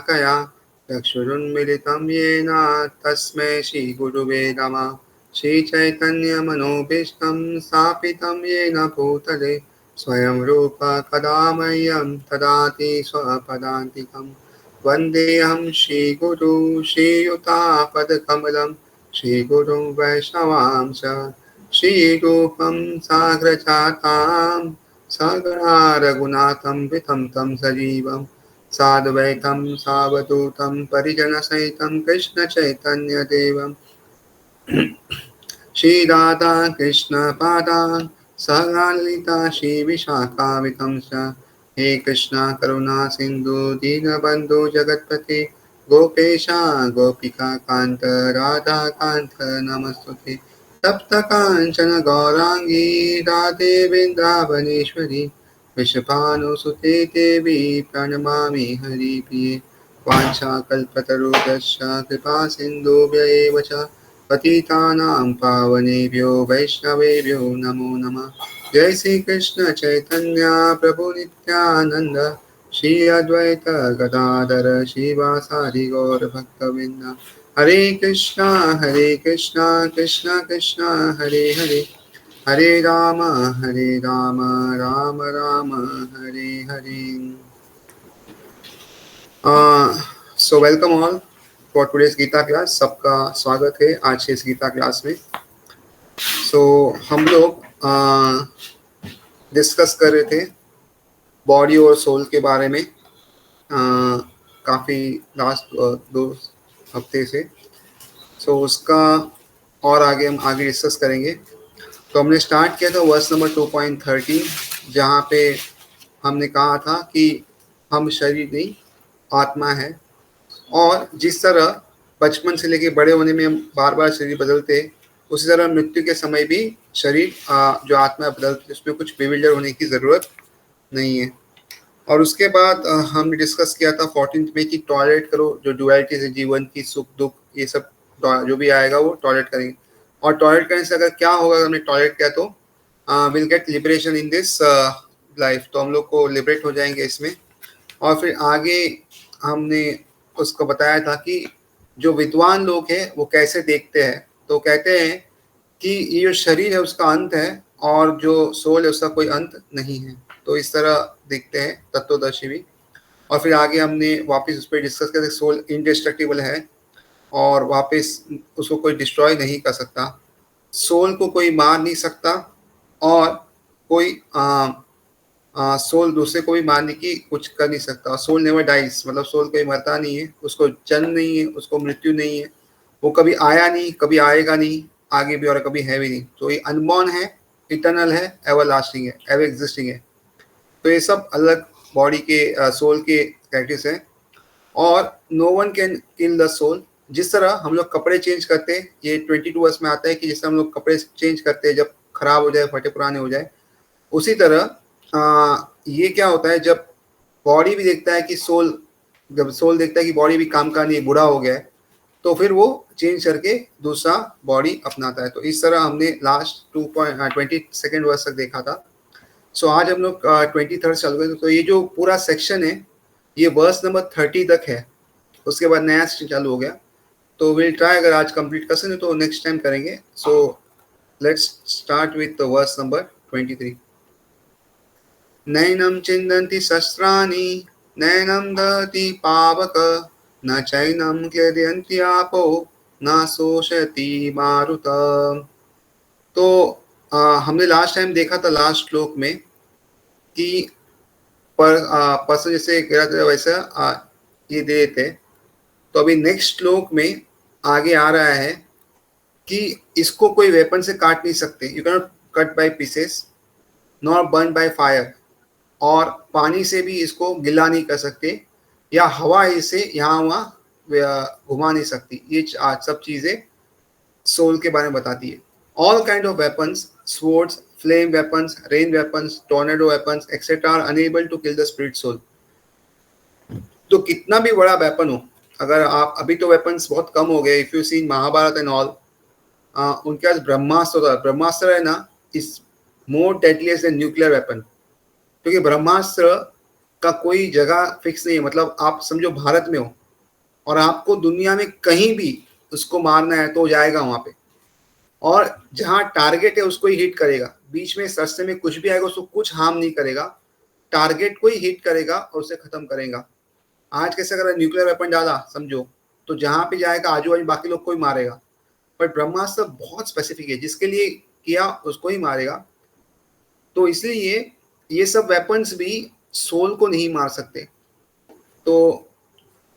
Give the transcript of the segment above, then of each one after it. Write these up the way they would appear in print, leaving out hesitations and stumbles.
कया चक्षुरुन्मिलितं येन तस्मै श्रीगुरुवे नमः। श्रीचैतन्यमनोभीष्टं स्थापितं येन भूतले स्वयं रूप कदा मह्यं ददाति स्वपदान्तिकं। वन्देऽहं श्रीगुरु श्रीयुतापदकमलं श्रीगुरुं वैष्णवांश श्रीरूपं साग्रजातां सगणा रघुनाथं वितं तं सजीवं साद्वैतं सावधूतं परिजनसहितं कृष्णचैतन्यदेवं श्रीराधा कृष्णपादान् सहगणललिता श्रीविशाखावितं च। हे कृष्णा करुणा सिन्धु दीनबन्धु जगत्पते गोपेशा गोपिका कान्त राधाकान्त नमस्तुते। तप्त काञ्चन गौराङ्गी राधे वृन्दावनेश्वरी वृषभानुसुते देवी प्रणमामि हरिप्रिये। वाञ्छाकल्पतरुभ्यश्च कृपा सिन्धुभ्य एव च पतितानां पावनेभ्यो वैष्णवेभ्यो नमो नमः। जय श्री कृष्ण चैतन्य प्रभु नित्यानंद श्री अद्वैत गदाधर श्रीवासादि गौर भक्तवृंद। हरे कृष्णा कृष्णा कृष्णा हरे हरे हरे राम राम राम हरे हरे। So welcome all for today's Gita class. सबका स्वागत है आज के इस गीता क्लास में। सो हम लोग डिस्कस कर रहे थे बॉडी और सोल के बारे में काफ़ी लास्ट 2 हफ्ते से। सो उसका और आगे हम डिस्कस करेंगे। तो हमने स्टार्ट किया था वर्स नंबर 2.13 जहाँ पे हमने कहा था कि हम शरीर नहीं आत्मा है, और जिस तरह बचपन से लेके बड़े होने में हम बार बार शरीर बदलते हैं, उसी तरह मृत्यु के समय भी शरीर जो आत्मा बदलती है उसमें कुछ बेविल्डर होने की ज़रूरत नहीं है। और उसके बाद हमने डिस्कस किया था 14th में कि टॉलरेट करो जो डुअलिटीज है जीवन की, सुख दुख ये सब जो भी आएगा वो टॉलरेट करेंगे। और टॉलरेट करने से अगर क्या होगा, अगर हमने टॉलरेट किया तो will get liberation in this life, तो हम लोग को लिबरेट हो जाएंगे इसमें। और फिर आगे हमने उसको बताया था कि जो विद्वान लोग हैं वो कैसे देखते हैं, तो कहते हैं कि ये जो शरीर है उसका अंत है और जो सोल है उसका कोई अंत नहीं है। तो इस तरह देखते हैं तत्वदर्शी भी। और फिर आगे हमने वापस उस पर डिस्कस किया सोल इनडिस्ट्रक्टिबल है और वापस उसको कोई डिस्ट्रॉय नहीं कर सकता, सोल को कोई मार नहीं सकता और कोई सोल दूसरे को भी मारने की कुछ कर नहीं सकता। सोल नेवर डाइज, मतलब सोल कोई मरता नहीं है, उसको जन्म नहीं है, उसको मृत्यु नहीं है, वो कभी आया नहीं, कभी आएगा नहीं, आगे भी और कभी है भी नहीं। तो ये अनबॉर्न है, इटर्नल है, एवर लास्टिंग है, एवर एग्जिस्टिंग है। तो ये सब अलग बॉडी के सोल के प्रैक्टिस है। और no one can kill the soul. जिस तरह हम लोग कपड़े चेंज करते हैं, ये 22 वर्ष में आता है कि जिस तरह हम लोग कपड़े चेंज करते हैं जब खराब हो जाए, फटे पुराने हो जाए, उसी तरह ये क्या होता है जब बॉडी भी देखता है कि जब सोल देखता है कि बॉडी भी काम का नहीं, बुरा हो गया है, तो फिर वो चेंज करके दूसरा बॉडी अपनाता है। तो इस तरह हमने लास्ट 22nd वर्ष तक देखा था। सो आज हम लोग 23rd चल गए। तो ये जो पूरा सेक्शन है ये वर्स नंबर 30 तक है, उसके बाद नया सेक्शन चालू हो गया। तो विल ट्राई, अगर आज कंप्लीट कर सकें तो नेक्स्ट टाइम करेंगे। So let's start with verse number 23। नैनं चिन्दन्ति शस्त्राणि नैनं दहति पावक न चैनं क्लेदयन्ति आपो न शोषयति मारुत। तो हमने लास्ट टाइम देखा था लास्ट श्लोक में कि पर्सन जैसे गिरा वैसा ये दे देते। तो अभी नेक्स्ट श्लोक में आगे आ रहा है कि इसको कोई वेपन से काट नहीं सकते, you can not cut by pieces nor burn by fire, और पानी से भी इसको गिला नहीं कर सकते, या हवा इसे यहाँ वहाँ घुमा नहीं सकती। ये सब चीज़ें सोल के बारे में बताती है। All kind of weapons, swords, flame weapons, rain weapons, tornado weapons etcetera are unable to kill the spirit soul. तो कितना भी बड़ा वेपन हो, अगर आप अभी तो वेपन्स बहुत कम हो गए, if you seen Mahabharata and all, उनके पास ब्रह्मास्त्र होता है। ब्रह्मास्त्र है ना, is more deadliest than nuclear weapon, क्योंकि ब्रह्मास्त्र का कोई जगह फिक्स नहीं है। मतलब आप समझो भारत में हो और आपको दुनिया में कहीं भी उसको मारना है तो जाएगा वहां पे, और जहां टारगेट है उसको ही हिट करेगा। बीच में सस्ते में कुछ भी आएगा उसको कुछ हार्म नहीं करेगा, टारगेट को ही हिट करेगा और उसे खत्म करेगा। आज कैसे अगर न्यूक्लियर वेपन डाला समझो, तो जहां पे जाएगा आजू बाजू बाकी लोग को ही मारेगा। बट ब्रह्मास्त्र बहुत स्पेसिफिक है, जिसके लिए किया उसको ही मारेगा। तो इसलिए ये सब वेपन्स भी सोल को नहीं मार सकते। तो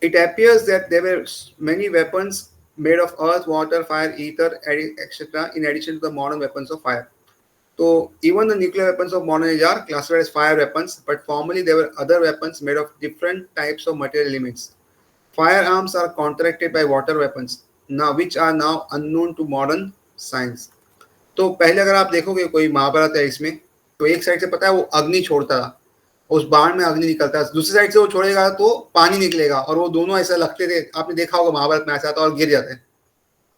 it appears that there were many weapons made of earth, water, fire, ether, etc. in addition to the modern weapons of fire. So even the nuclear weapons of modern age are classified as fire weapons, but formerly there were other weapons made of different types of material elements. Firearms are counteracted by water weapons, now which are now unknown to modern science. तो पहले अगर आप देखोगे कोई महाभारत है इसमें, तो एक साइड से पता है वो अग्नि छोड़ता था, उस बाण में अग्नि निकलता है, दूसरी साइड से वो छोड़ेगा तो पानी निकलेगा, और वो दोनों ऐसा लगते थे, आपने देखा होगा महाभारत में ऐसा था, और गिर जाते हैं।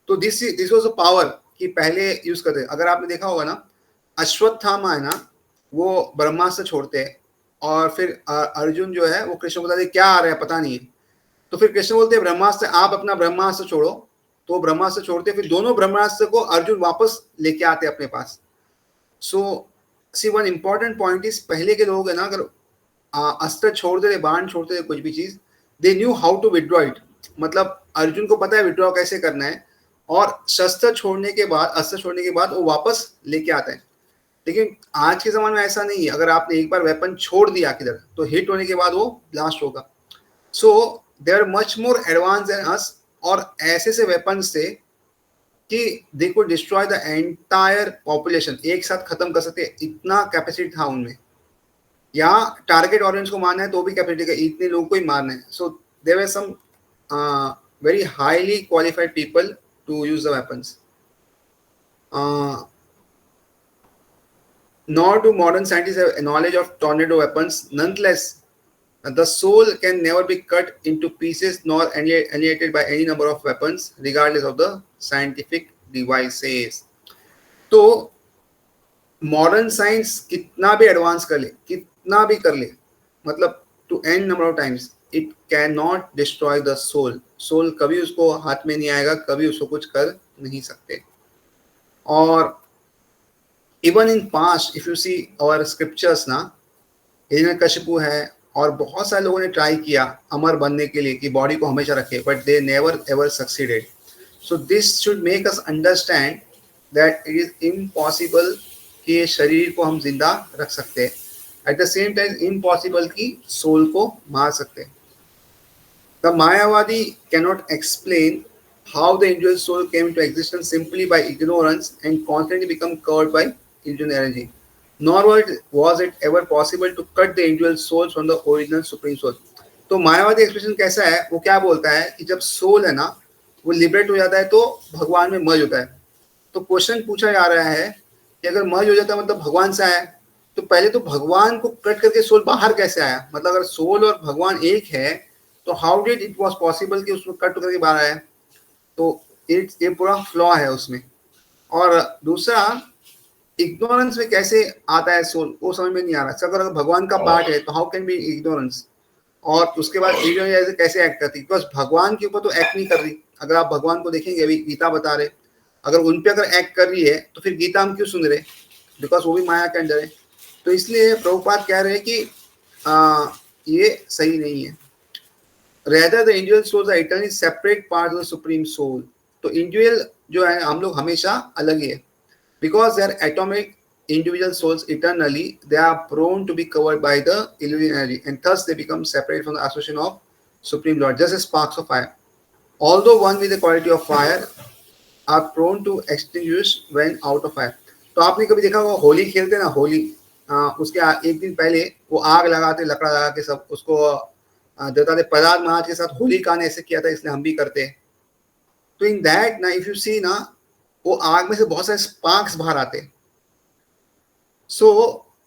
तो दिस वाज अ पावर कि पहले यूज करते। अगर आपने देखा होगा ना, अश्वत्थामा है ना, वो ब्रह्मास्त्र छोड़ते हैं और फिर अर्जुन जो है वो कृष्ण को बताते क्या आ रहा है पता नहीं है, तो फिर कृष्ण बोलते हैं ब्रह्मास्त्र, आप अपना ब्रह्मास्त्र छोड़ो। तो ब्रह्मास्त्र छोड़ते, फिर दोनों ब्रह्मास्त्र को अर्जुन वापस लेके आते अपने पास। सो सी वन इंपॉर्टेंट पॉइंट इज, पहले के लोग है ना, अगर अस्त्र छोड़ते थे, बाण छोड़ते थे, कुछ भी चीज, they knew how to withdraw it. मतलब अर्जुन को पता है विड्रॉ कैसे करना है, और शस्त्र छोड़ने के बाद, अस्त्र छोड़ने के बाद वो वापस लेके आता है। लेकिन आज के जमाने में ऐसा नहीं है, अगर आपने एक बार वेपन छोड़ दिया किधर, तो हिट होने के बाद वो ब्लास्ट होगा। So they are much more advance than us, और ऐसे से वेपन्स थे कि they could destroy the entire population, एक साथ खत्म कर सकते, इतना कैपेसिटी था उनमें। या टारगेट ऑडियंस को मारना है तो भी कैपेसिटी का, इतने लोगों को ही मारना है। So there were some very highly qualified people to use the weapons. Nor do modern scientists have knowledge of tornado weapons. Nonetheless, the soul can never be cut into pieces nor annihilated by any number of weapons, regardless of the scientific devices. तो modern science कितना भी advance कर ले, कितना भी कर ले, मतलब to n number of times, it can not destroy the soul. Soul कभी उसको हाथ में नहीं आएगा, कभी उसको कुछ कर नहीं सकते। और even in past if you see our scriptures ना, हिरण्यकशिपु है और बहुत सारे लोगों ने ट्राई किया अमर बनने के लिए कि बॉडी को हमेशा रखे, but they never ever succeeded. So this should make us understand that it is impossible कि शरीर को हम जिंदा रख सकते हैं, at the same time impossible कि सोल को मार सकते हैं। The Mayavadi cannot explain how the individual soul came into existence simply by ignorance and constantly become covered by illusion energy. Nor was it ever possible to cut the individual souls from the original supreme soul. तो मायावादी expression कैसा है, वो क्या बोलता है कि जब soul है ना वो लिबरेट हो जाता है तो भगवान में मर्ज होता है। तो क्वेश्चन पूछा जा रहा है कि अगर मर्ज हो जाता है मतलब भगवान से आया, तो पहले तो भगवान को कट करके सोल बाहर कैसे आया? मतलब अगर सोल और भगवान एक है तो how did it was possible कि उसको कट करके बाहर आया? तो ये पूरा फ्लॉ है उसमें। और दूसरा, इग्नोरेंस में कैसे आता है सोल, वो समझ में नहीं आ रहा। अगर भगवान का पार्ट है तो हाउ कैन बी इग्नोरेंस? और उसके बाद इग्नोरेंस कैसे एक्ट करती? बिकॉज भगवान के ऊपर तो एक्ट नहीं कर रही। अगर आप भगवान को देखेंगे, अभी गीता बता रहे, अगर उन पे अगर एक्ट कर रही है तो फिर गीता हम क्यों सुन रहे? बिकॉज वो भी माया के अंदर है। तो इसलिए प्रभुपाद कह रहे हैं कि ये सही नहीं है। Rather the individual souls are eternally separate parts of the supreme soul. तो individual जो है हम लोग हमेशा अलग ही है, because they are atomic individual souls eternally, they are prone to be covered by the illusion energy, and thus they become separate from the association of supreme lord, just as sparks of fire, although one with the quality of fire, are prone to extinguish when out of fire. तो आपने कभी देखा होगा होली खेलते ना, होली उसके एक दिन पहले वो आग लगाते, लकड़ा लगा के सब उसको देवता ने प्रहलाद महाराज के साथ होलिका ने ऐसे किया था, इसलिए हम भी करते हैं। तो इन दैट ना, इफ यू सी ना, वो आग में से बहुत सारे स्पार्क्स बाहर आते हैं। सो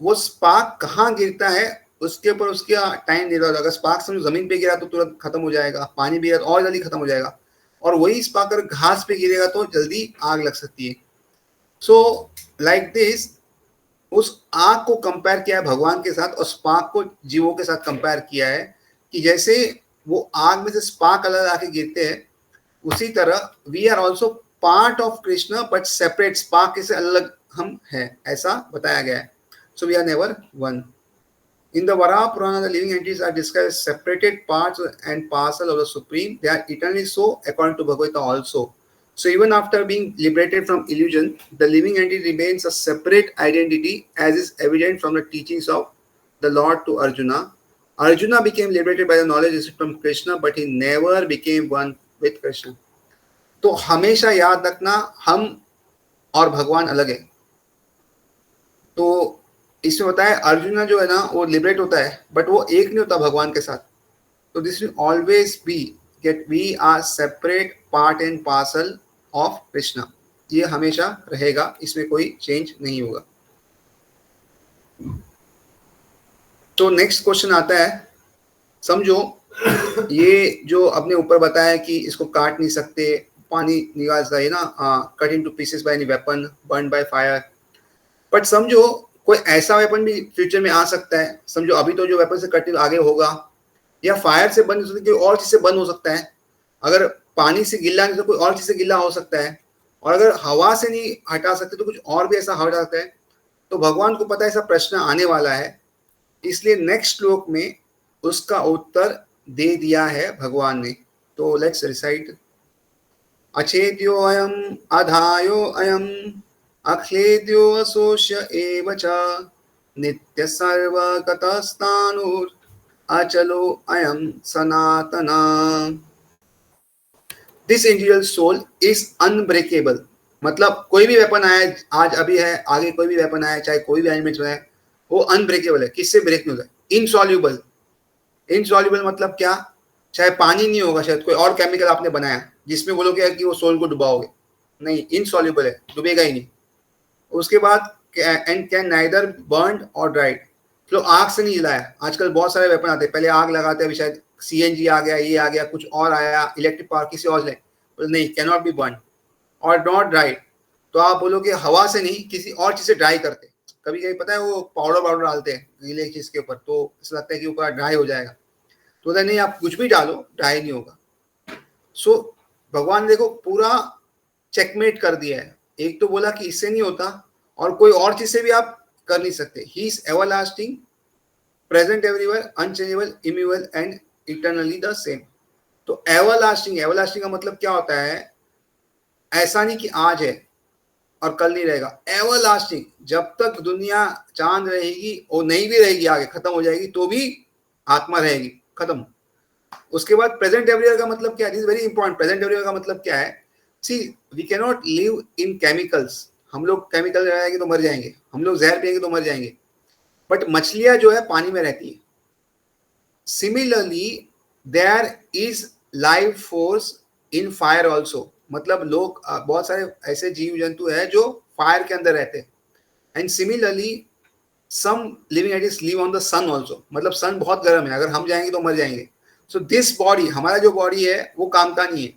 वो स्पार्क कहाँ गिरता है उसके ऊपर उसका टाइम निर्भर होगा। अगर स्पार्क समझो जमीन पे गिरा तो तुरंत खत्म हो जाएगा, पानी भी गिरा तो और जल्दी खत्म हो जाएगा, और वही स्पार्क अगर घास पे गिरेगा तो जल्दी आग लग सकती है। सो लाइक दिस, उस आग को कंपेयर किया है भगवान के साथ और स्पार्क को जीवों के साथ कंपेयर किया है कि जैसे वो आग में से स्पार्क अलग आके गिरते हैं, उसी तरह we are also part of Krishna but separate, spark से अलग हम हैं, ऐसा बताया गया है. So we are never one. In the Varaha Purana, the living entities are described as separated parts and parcel of the Supreme. They are eternally so, according to Bhagavad Gita also. So even after being liberated from illusion, the living entity remains a separate identity, as is evident from the teachings of the Lord to Arjuna. Arjuna became liberated by the knowledge received from Krishna, but he never became one with Krishna. तो हमेशा याद रखना, हम और भगवान अलग है. तो इसमें बताया अर्जुना जो है ना वो लिबरेट होता है, बट वो एक नहीं होता भगवान के साथ. तो this will always be gate we are separate part and parcel of Krishna. ये हमेशा रहेगा, इसमें कोई चेंज नहीं होगा. तो नेक्स्ट क्वेश्चन आता है, समझो ये जो अपने ऊपर बताया कि इसको काट नहीं सकते, पानी निकाल सकते ना, cut into pieces by any weapon, burn by fire. But समझो कोई ऐसा वेपन भी फ्यूचर में आ सकता है. समझो अभी तो जो वेपन से कट आगे होगा, या फायर से बन सकता है, कोई और चीज से बन हो सकता है. अगर पानी से गिल्ला नहीं तो कोई और चीज से गिल्ला हो सकता है. और अगर हवा से नहीं हटा सकते तो कुछ और भी ऐसा हटा सकता है. तो भगवान को पता है ऐसा प्रश्न आने वाला है, इसलिए नेक्स्ट श्लोक में उसका उत्तर दे दिया है भगवान ने. तो लेट्स रिसाइट. अछेद्यो अयम अधायो अयम अखेद्यो असोष्य एव च नित्य सर्वगतस्तानुर अचलो अयम सनातना. This individual soul is unbreakable. मतलब कोई भी वेपन आया आज, अभी है, आगे कोई भी वेपन आया, चाहे कोई भी एलिमेंट बनाए, वो अनब्रेकेबल है. किससे ब्रेक नहीं होता? इनसॉल्यूबल. इनसॉल्यूबल मतलब क्या? चाहे पानी नहीं होगा, शायद कोई और केमिकल आपने बनाया जिसमें बोलोगे कि वो सोल को डुबाओगे, नहीं, इनसॉल्यूबल है, डूबेगा ही नहीं. उसके बाद एंड कैन नाइदर बर्न और ड्राइड. तो आग से नहीं जलाया. आजकल बहुत सारे वेपन आते हैं, पहले आग लगाते हैं, अभी शायद सीएनजी आ गया, ये आ गया, कुछ और आया, इलेक्ट्रिक पावर किसी और ले, नहीं, कैन नॉट बी बर्न और नॉट ड्राइड. तो आप बोलोगे हवा से नहीं, किसी और चीज से ड्राई करते. कभी कभी पता है वो पाउडर डालते हैं गीले चीज के ऊपर, तो ऐसा लगता है कि ऊपर ड्राई हो जाएगा. तो नहीं, आप कुछ भी डालो ड्राई नहीं होगा. सो भगवान देखो पूरा चेकमेट कर दिया है. एक तो बोला कि इससे नहीं होता, और कोई और चीज से भी आप कर नहीं सकते. He is everlasting, present everywhere, unchangeable, immutable and eternally the same. तो एवरलास्टिंग, एवरलास्टिंग का मतलब क्या होता है? ऐसा नहीं कि आज है और कल नहीं रहेगा. एवरलास्टिंग, जब तक दुनिया चांद रहेगी और नहीं भी रहेगी, आगे खत्म हो जाएगी, तो भी आत्मा रहेगी, खत्म. उसके बाद प्रेजेंट एवरीवेयर का मतलब क्या है? This is very important. Present everywhere का मतलब क्या है? See we can not live in chemicals. हम लोग केमिकल रहेंगे तो मर जाएंगे, हम लोग जहर पिएंगे तो मर जाएंगे. बट मछलियां जो है पानी में रहती है. Similarly there is life force in fire also. मतलब लोग, बहुत सारे ऐसे जीव जंतु है जो फायर के अंदर रहते हैं. And similarly some living entities live on the sun also. मतलब सन बहुत गर्म है, अगर हम जाएंगे तो मर जाएंगे. सो दिस बॉडी, हमारा जो बॉडी है वो काम का नहीं है,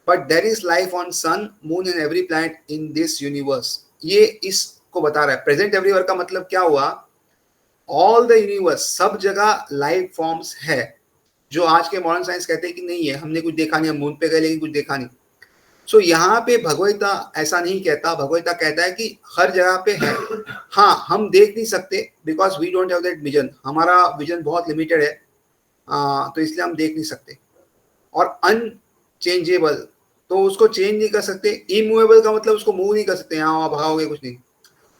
but there is life on sun, moon and every planet in this universe. ये इसको बता रहा है. प्रेजेंट एवरीवेयर का मतलब क्या हुआ? ऑल द यूनिवर्स, सब जगह लाइफ फॉर्म्स है. जो आज के मॉडर्न साइंस कहते हैं कि नहीं है, हमने कुछ देखा नहीं, हम मून पे गए लेकिन कुछ देखा नहीं. सो यहाँ पे भगवद्गीता ऐसा नहीं कहता. भगवद्गीता कहता है कि हर जगह पे है. हाँ, हम देख नहीं सकते because we don't have that vision. हमारा विजन बहुत लिमिटेड है, तो इसलिए हम देख नहीं सकते. और अनचेंजेबल, तो उसको चेंज नहीं कर सकते. इमूवेबल का मतलब उसको मूव नहीं कर सकते, यहाँ वहाँ भागोगे कुछ नहीं.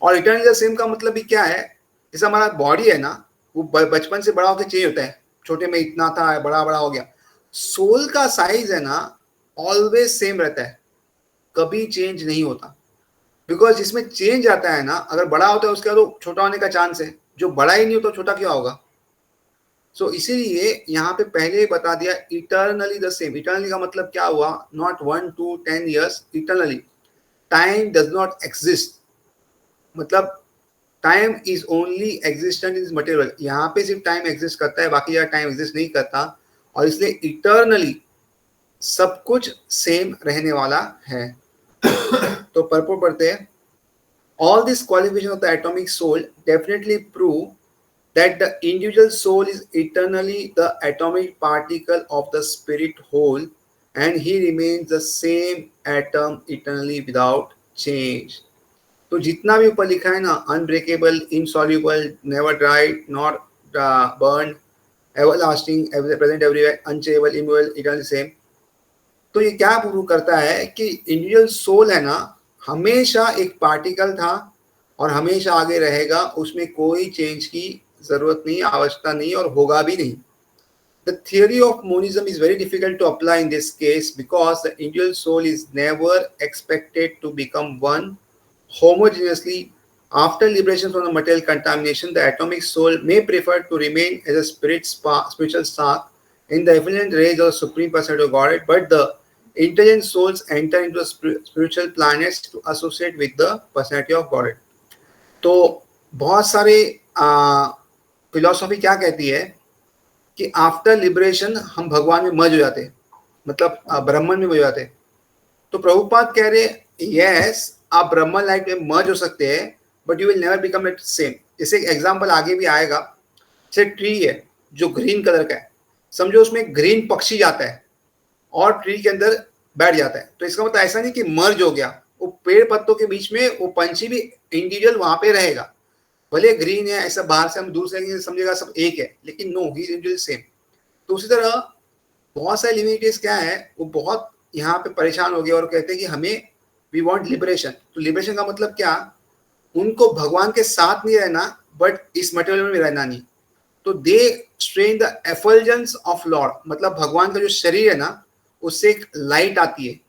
और इटर्नल सेम का मतलब भी क्या है? जैसे हमारा बॉडी है ना, वो बचपन से बड़ा होकर चेंज होता है. छोटे में इतना था, बड़ा बड़ा हो गया. सोल का साइज है ना, ऑलवेज सेम रहता है, कभी चेंज नहीं होता. बिकॉज जिसमें चेंज आता है ना, अगर बड़ा होता है उसके बाद तो छोटा होने का चांस है. जो बड़ा ही नहीं होता छोटा क्या होगा? सो इसीलिए यहाँ पे पहले बता दिया इटर्नली द सेम. इटर्नली का मतलब क्या हुआ? Not 1 to 10 years. Eternally time does not exist. मतलब time is only existent is material. यहाँ पे सिर्फ टाइम एग्जिस्ट करता है, बाकी जगह टाइम एग्जिस्ट नहीं करता. और इसलिए इटर्नली सब कुछ सेम रहने वाला है. तो परपो पढ़ते हैं. All these qualifications of the atomic soul definitely prove that the individual soul is eternally the atomic particle of the spirit whole, and he remains the same atom eternally without change. तो जितना भी ऊपर लिखा है ना, unbreakable, insoluble, never dried, not burn, everlasting, present everywhere, unchangeable, immovable, eternal same, तो ये क्या प्रूव करता है कि इंडिविजुअल सोल है ना, हमेशा एक पार्टिकल था और हमेशा आगे रहेगा, उसमें कोई चेंज की जरूरत नहीं, आवश्यकता नहीं और होगा भी नहीं. The theory of monism is very difficult to apply in this case because the individual soul is never expected to become one homogeneously. After liberation from the material contamination, the atomic soul may prefer to remain as a spiritual spark in the effulgent rays of the Supreme Personality of Godhead, but the intelligent souls enter into the spiritual planets to associate with the Personality of Godhead. तो बहुत सारे philosophy क्या कहती है कि after liberation हम भगवान में मर्ज हो जाते हैं, मतलब ब्रह्मन में मर्ज हो जाते हैं. तो प्रभुपाद कह रहे यस, आप ब्रह्मन लाइट में मर्ज हो सकते हैं, but you will never become it same. जैसे एग्जांपल आगे भी आएगा, जैसे ट्री है जो ग्रीन कलर का है, समझो उसमें ग्रीन पक्षी जाता है और ट्री के अंदर बैठ जाता है, तो इसका मतलब ऐसा नहीं कि मर्ज हो गया, वो पेड़ पत्तों के बीच में वो पंछी भी इंडिविजुअल वहां पे रहेगा, भले ग्रीन है, ऐसा बाहर से हम दूर से समझेगा सब एक है, लेकिन no, he is individual same. तो उसी तरह बहुत सारे लिमिटेशन क्या है, वो बहुत यहाँ पे परेशान हो गए और कहते हैं कि हमें वी वांट लिबरेशन. तो लिबरेशन का मतलब क्या, उनको भगवान के साथ नहीं रहना, बट इस मटेरियल में रहना नहीं. तो दे स्ट्रेन द एफल्जेंस ऑफ लॉर्ड, मतलब भगवान का जो शरीर है ना, उससे एक लाइट आती है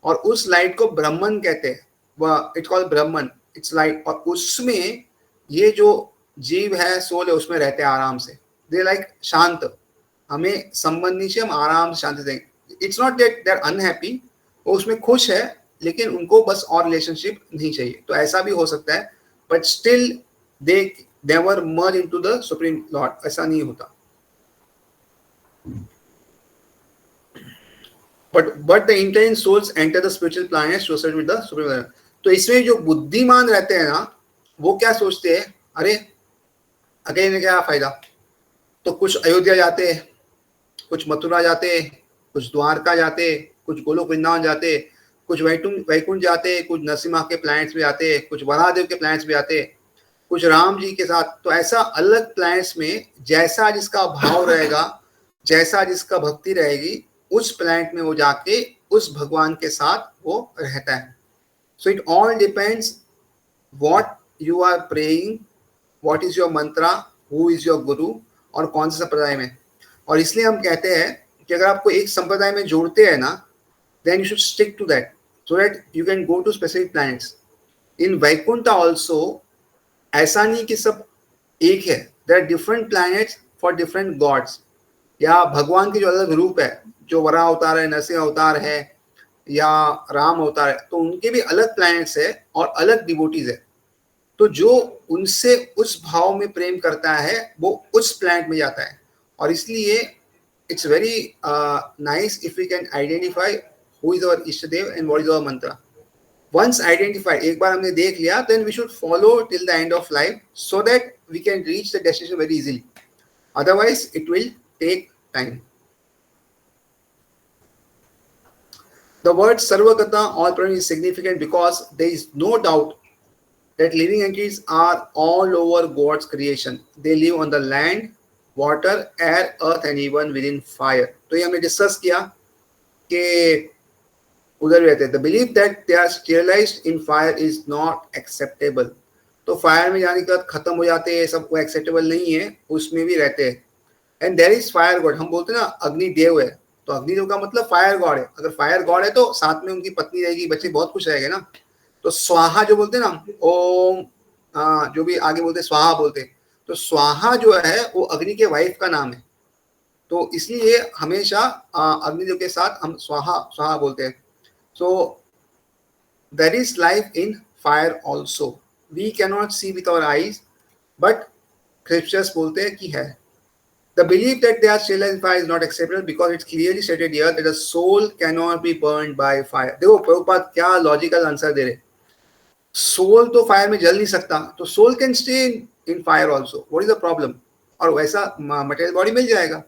और उस लाइट को ब्रह्मन कहते हैं, वह it's called Brahman, its light. और उसमें ये जो जीव है, सोल है, उसमें रहते हैं आराम से. दे लाइक शांत, हमें संबंध नहीं चाहिए, हम आराम से शांति देंगे. It's not that they are unhappy, वो उसमें खुश है, लेकिन उनको बस और रिलेशनशिप नहीं चाहिए. तो ऐसा भी हो सकता है, but still they never merge into the supreme lord, ऐसा नहीं होता. But the intelligent souls enter the spiritual planets to associate with the supreme lord. तो इसमें जो बुद्धिमान रहते हैं ना, वो क्या सोचते हैं, अरे अकेले क्या फायदा. तो कुछ अयोध्या जाते, कुछ मथुरा जाते, कुछ द्वारका जाते, कुछ गोलोक वृंदावन जाते, कुछ वैकुंठ जाते, कुछ नरसिम्हा के प्लैनेट्स में जाते, कुछ वरादेव के प्लैनेट्स में जाते, कुछ राम जी के साथ. तो ऐसा अलग प्लैनेट्स में जैसा जिसका भाव रहेगा, जैसा जिसका भक्ति रहेगी, उस प्लैनेट में वो जाके उस भगवान के साथ वो रहता है. So it all depends what you are praying, what is your mantra, who is your guru, और कौन से संप्रदाय में. और इसलिए हम कहते हैं कि अगर आपको एक संप्रदाय में जोड़ते हैं ना, then you should stick to that so that you can go to specific planets. In Vaikuntha also ऐसा नहीं कि सब एक है, there are different planets for different gods. या भगवान के जो अलग रूप है, जो वराह अवतार है, नरसिंह अवतार है, या राम अवतार है, तो उनके भी अलग प्लैनेट्स है और अलग डिवोटीज है. तो जो उनसे उस भाव में प्रेम करता है, वो उस प्लैनेट में जाता है. और इसलिए it's very nice if we can identify who is our ishta dev and what is our mantra. Once identified, एक बार हमने देख लिया, then we should follow till the end of life so that we can reach the destination very easily. Otherwise it will take time. The word Sarvagata all present is significant because there is no doubt that living entities are all over God's creation. They live on the land, water, air, earth and even within fire. तो ये हमने discuss किया कि उधर रहते हैं. The belief that they are sterilized in fire is not acceptable. तो fire में जाने के बाद खत्म हो जाते हैं, सबको एक्सेप्टेबल नहीं है, उसमें भी रहते हैं. And there is fire god, हम बोलते हैं ना अग्नि देव है, तो अग्निदेव का मतलब फायर गॉड है. अगर फायर गॉड है तो साथ में उनकी पत्नी रहेगी, बच्चे बहुत खुश रहेंगे ना. तो स्वाहा जो बोलते हैं ना, ओम, जो भी आगे बोलते हैं स्वाहा बोलते हैं, तो स्वाहा जो है वो अग्नि के वाइफ का नाम है. तो इसलिए हमेशा अग्निदेव के साथ हम स्वाहा स्वाहा बोलते हैं. So there is life in fire also. We can not see with our eyes, but scriptures बोलते हैं कि है. The belief that they are sterilized in fire is not acceptable because it's clearly stated here that a soul cannot be burned by fire. देखो प्रभुपाद क्या logical answer दे रहे. Soul तो fire में जल नहीं सकता, तो soul can stay in fire also, what is the problem? और वैसा मटेरियल बॉडी मिल जाएगा।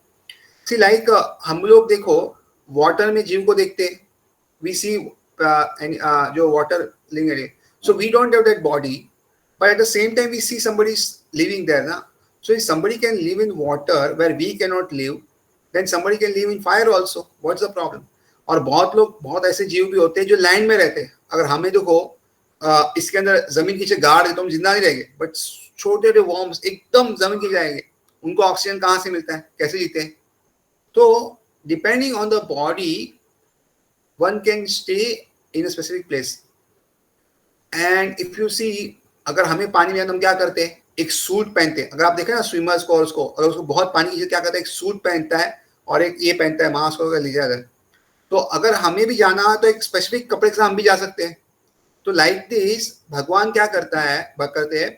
सी लाइक हम लोग देखो वाटर में जीव को देखते हैं, वी सी जो वाटर लिविंग है, so we don't have that body, but at the same time we see somebody living there na. So if somebody can live in water where we cannot live, then somebody can live in fire also, what's the problem? और बहुत लोग, बहुत ऐसे जीव भी होते हैं जो लैंड में रहते हैं। अगर हमें देखो इसके अंदर जमीन के नीचे गाड़ दे तो हम जिंदा नहीं रहेंगे, बट छोटे छोटे वॉर्म्स एकदम जमीन के जाएंगे, उनको ऑक्सीजन कहाँ से मिलता है, कैसे जीते हैं? तो depending on the body one can stay in a specific place. And if you see, अगर हमें पानी में, हम क्या करते हैं, एक सूट पहनते हैं। अगर आप देखें ना स्विमर्स को, और उसको अगर उसको बहुत पानी की क्या करता है, एक सूट पहनता है और एक ये पहनता है मास्क वगैरह लीजिए। अगर तो अगर हमें भी जाना है तो एक स्पेसिफिक कपड़े के साथ हम भी जा सकते हैं। तो लाइक दिस भगवान क्या करता है, करते हैं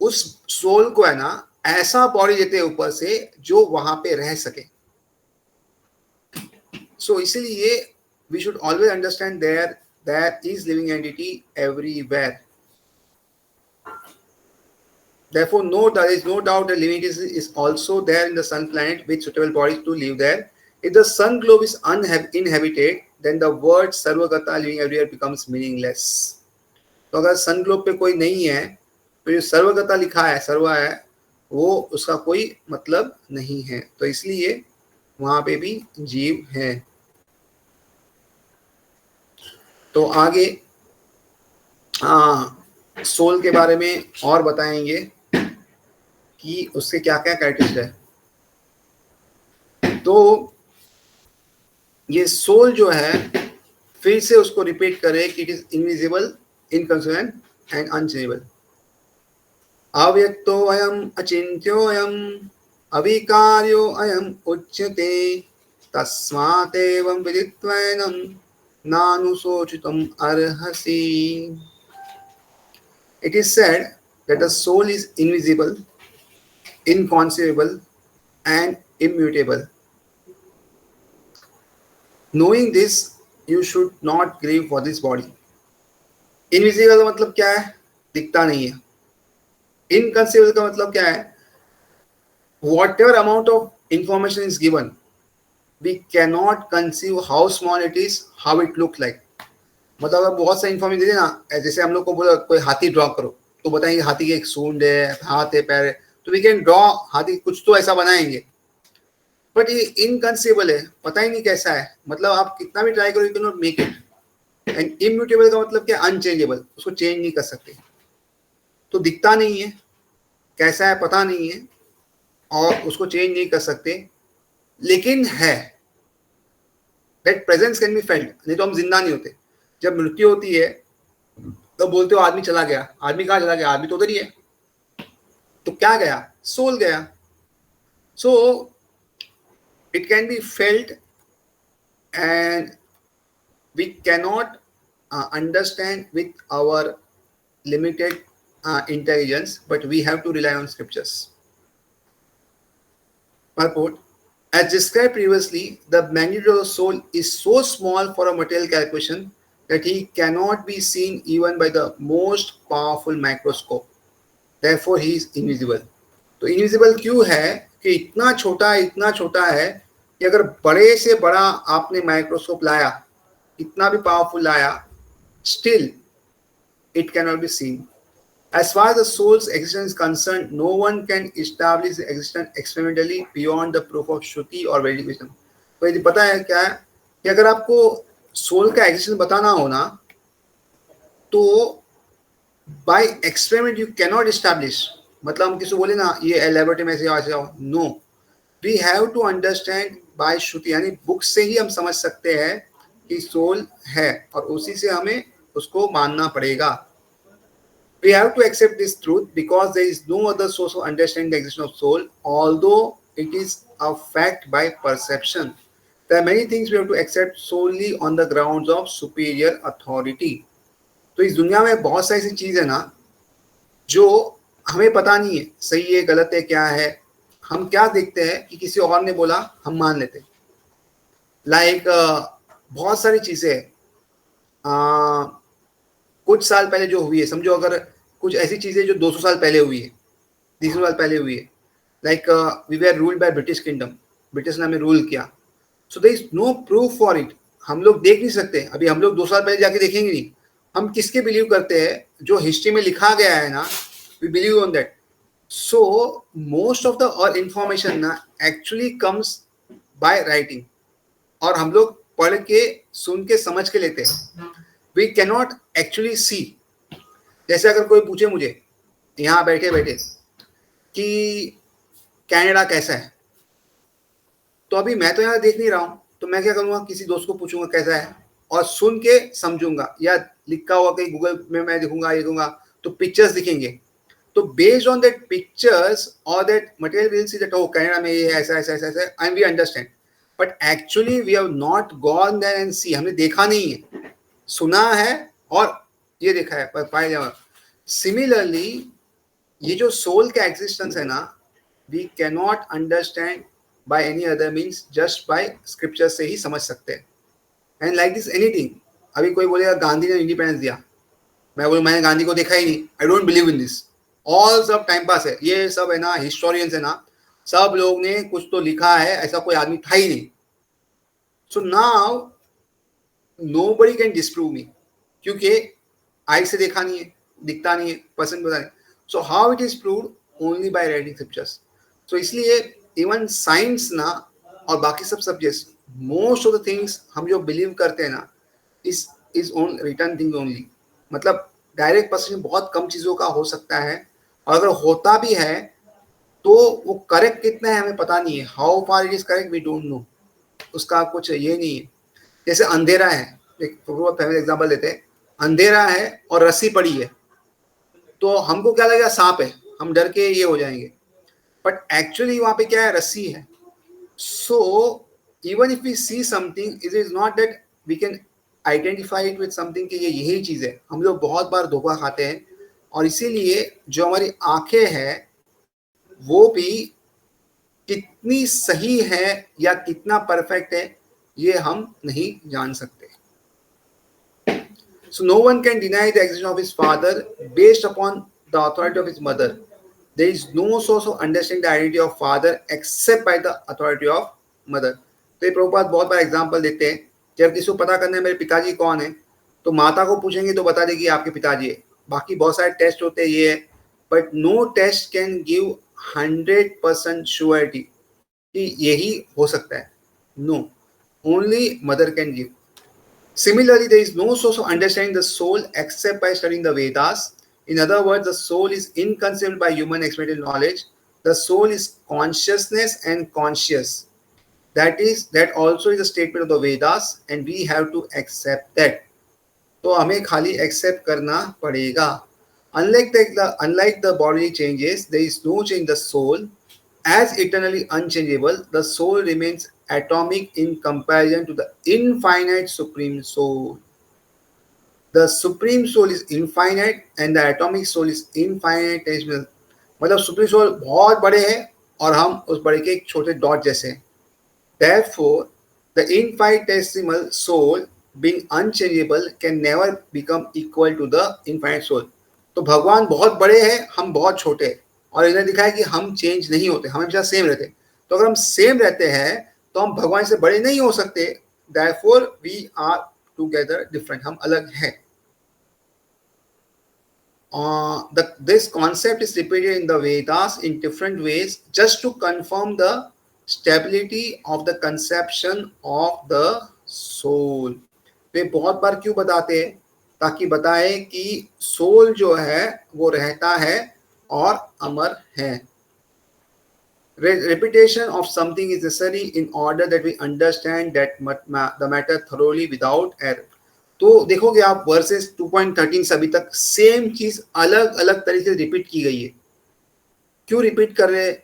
उस सोल को है ना ऐसा बॉडी देते हैं ऊपर से जो वहां पे रह सके। सो इसीलिए we should always understand there is living entity everywhere. Therefore, there is no doubt that living entity is also there in the sun planet with suitable bodies to live there. If the sun globe is uninhabited, then the word Sarvagata living everywhere becomes meaningless. तो अगर सन globe पे कोई नहीं है तो जो सर्वगता लिखा है, सर्व है, वो उसका कोई मतलब नहीं है। तो इसलिए वहां पे भी जीव है। तो आगे सोल के बारे में और बताएंगे कि उससे क्या क्या कैरेक्टरिस्टिक है। तो ये सोल जो है, फिर से उसको रिपीट करें कि it is invisible, inconsistent and unchangeable. अव्यक्तो अयम अचिंत्यो अयम अविकार्यो अयम उच्यते तस्मात् एवं विदित्वैनं नानुशोचितुम् अर्हसि। It is said that the soul is invisible, inconceivable, and immutable. Knowing this, you should not grieve for this body. Invisible का मतलब क्या है? दिखता नहीं है। Inconceivable का मतलब क्या है? Whatever amount of information is given, we cannot conceive how small it is, how it look like. मतलब अगर बहुत सा इन्फॉर्मेशन दे देना, जैसे हम लोग को बोला कोई हाथी ड्रॉ करो तो बताएंगे हाथी के एक सूंड है, हाथ है, पैर है, तो वी कैन ड्रॉ हाथी, कुछ तो ऐसा बनाएंगे, बट ये इनकंसीवेबल है, पता ही नहीं कैसा है। मतलब आप कितना भी ट्राई करो, you can not make it. And immutable का मतलब क्या? अनचेंजेबल, उसको चेंज नहीं कर सकते। तो दिखता नहीं है, कैसा है पता नहीं है, और उसको चेंज नहीं कर सकते, लेकिन है। That presence can be felt, नहीं तो हम जिंदा नहीं होते। जब मृत्यु होती है तो बोलते हो आदमी चला गया, आदमी कहाँ चला गया? आदमी तो उधर ही है। तो क्या गया? सोल गया। So it can be felt and we cannot understand with our limited intelligence, but we have to rely on scriptures. Purport: as described previously, the magnitude of the soul is so small for a material calculation that he cannot be seen even by the most powerful microscope. Therefore, he is invisible. तो invisible क्यों है? कि इतना छोटा है कि अगर बड़े से बड़ा आपने माइक्रोस्कोप लाया, इतना भी पावरफुल लाया, still it cannot be seen. As far as the soul's existence is concerned, no one can establish its existence experimentally beyond the proof of Shruti or Vedic wisdom. तो यदि पता है क्या है कि अगर आपको सोल का एक्जिस्टेंस बताना हो ना, तो by experiment you cannot establish. मतलब हम किसी को बोले ना ये लैबोरेटरी में ऐसे आओ, no, we have to understand by Shruti, यानी बुक से ही हम समझ सकते हैं कि सोल है, और उसी से हमें उसको मानना पड़ेगा। We have to accept this truth because there is no other source of understanding the existence of soul, although it is a fact by perception. There are many things we have to accept solely on the grounds of superior authority. तो इस दुनिया में बहुत सारी ऐसी चीज़ है ना जो हमें पता नहीं है सही है गलत है क्या है। हम क्या देखते हैं कि किसी और ने बोला हम मान लेते हैं। लाइक बहुत सारी चीज़ें कुछ साल पहले जो हुई है, समझो अगर कुछ ऐसी चीजें जो 200 साल पहले हुई है, 300 साल पहले हुई है, like we were ruled by British kingdom, British ने हमें रूल किया, so there is no proof for it, हम लोग देख नहीं सकते, अभी हम लोग 2 साल पहले जाके देखेंगे नहीं, हम किसके बिलीव करते हैं, जो हिस्ट्री में लिखा गया है ना, we believe on that. So most of the और इंफॉर्मेशन ना एक्चुअली कम्स बाय राइटिंग, और हम लोग पढ़ के सुन के समझ के लेते हैं, वी कैनॉट एक्चुअली सी. जैसे अगर कोई पूछे मुझे यहाँ बैठे बैठे कि कनाडा कैसा है, तो अभी मैं तो यहाँ देख नहीं रहा हूँ, तो मैं क्या करूँगा, किसी दोस्त को पूछूंगा कैसा है, और सुन के समझूंगा, या लिखा हुआ कहीं गूगल में मैं देखूंगा, ये दूंगा, तो पिक्चर्स दिखेंगे, तो बेस्ड ऑन दैट पिक्चर्स और that material will see that ओ कनाडा में ये ऐसा ऐसा ऐसा ऐसा, and we understand. But actually we have not gone there and see, हमने देखा नहीं है, सुना है और ये देखा है, पर पाए जाओ. सिमिलरली ये जो सोल का एग्जिस्टेंस है ना, we cannot understand by any other means, just by scripture से ही समझ सकते हैं. एंड लाइक दिस एनीथिंग, अभी कोई बोलेगा गांधी ने इंडिपेंडेंस दिया, मैं बोलूँ मैंने गांधी को देखा ही नहीं, I don't believe in this, all सब टाइम पास है, ये सब है ना हिस्टोरियंस है ना, सब लोग ने कुछ तो लिखा है, ऐसा कोई आदमी था ही नहीं. So now nobody can disprove me, क्योंकि आई से देखा नहीं है, दिखता नहीं है, पसंद पता नहीं. So how it is proved, only by writing scriptures. So इसलिए इवन साइंस ना और बाकी सब subjects, most of the things हम जो बिलीव करते हैं ना, is on written thing only. मतलब डायरेक्ट परसेप्शन बहुत कम चीज़ों का हो सकता है, और अगर होता भी है तो वो करेक्ट कितना है हमें पता नहीं है, how far it is correct we don't know, उसका कुछ ये नहीं है. जैसे अंधेरा है, एक फैमिली एग्जांपल देते हैं, अंधेरा है और रस्सी पड़ी है, तो हमको क्या लगेगा सांप है, हम डर के ये हो जाएंगे, बट एक्चुअली वहां पे क्या है, रस्सी है. So even if we see something, it is not that we can identify it with something कि ये यही चीज है. हम लोग बहुत बार धोखा खाते हैं, और इसीलिए जो हमारी आंखें हैं वो भी कितनी सही है या कितना परफेक्ट है ये हम नहीं जान सकते. So no one can deny the existence of his father based upon the authority of his mother. There is no source of understanding the identity of father except by the authority of mother. तो ये प्रभुपाद बहुत बार example देते हैं, जब किसी को पता करना है मेरे पिताजी कौन है, तो माता को पूछेंगे तो बता देगी आपके पिताजी है. बाकी बहुत सारे टेस्ट होते हैं ये है, but no test can give 100% surety कि यही हो सकता है. No, only mother can give. Similarly, there is no source of understanding the soul except by studying the Vedas. In other words, the soul is inconceivable by human experiential knowledge. The soul is consciousness and conscious. That also is a statement of the Vedas, and we have to accept that. तो हमें खाली accept करना पड़ेगा. Unlike the bodily changes, there is no change in the soul. As eternally unchangeable, the soul remains atomic in comparison to the infinite supreme soul. The supreme soul is infinite and the atomic soul is infinitesimal. मतलब supreme soul बहुत बड़े हैं और हम उस बड़े के एक छोटे डॉट जैसे हैं. Therefore, the infinitesimal soul, being unchangeable, can never become equal to the infinite soul. तो भगवान बहुत बड़े हैं, हम बहुत छोटे हैं, और इन्हें दिखा है कि हम चेंज नहीं होते, हम हमेशा सेम रहते. तो अगर हम सेम रहते हैं तो हम भगवान से बड़े नहीं हो सकते. Therefore, we are together different, हम अलग हैं. This concept is repeated in the Vedas in different ways just to confirm the stability of the conception of the soul. वे बहुत बार क्यों बताते हैं, ताकि बताए कि सोल जो है वो रहता है और अमर है. Repetition of something is necessary in order that we understand that the matter thoroughly without error. तो देखोगे आप वर्सेस 2.13 से अभी तक सेम चीज अलग अलग तरीके से रिपीट की गई है. क्यों रिपीट कर रहे हैं,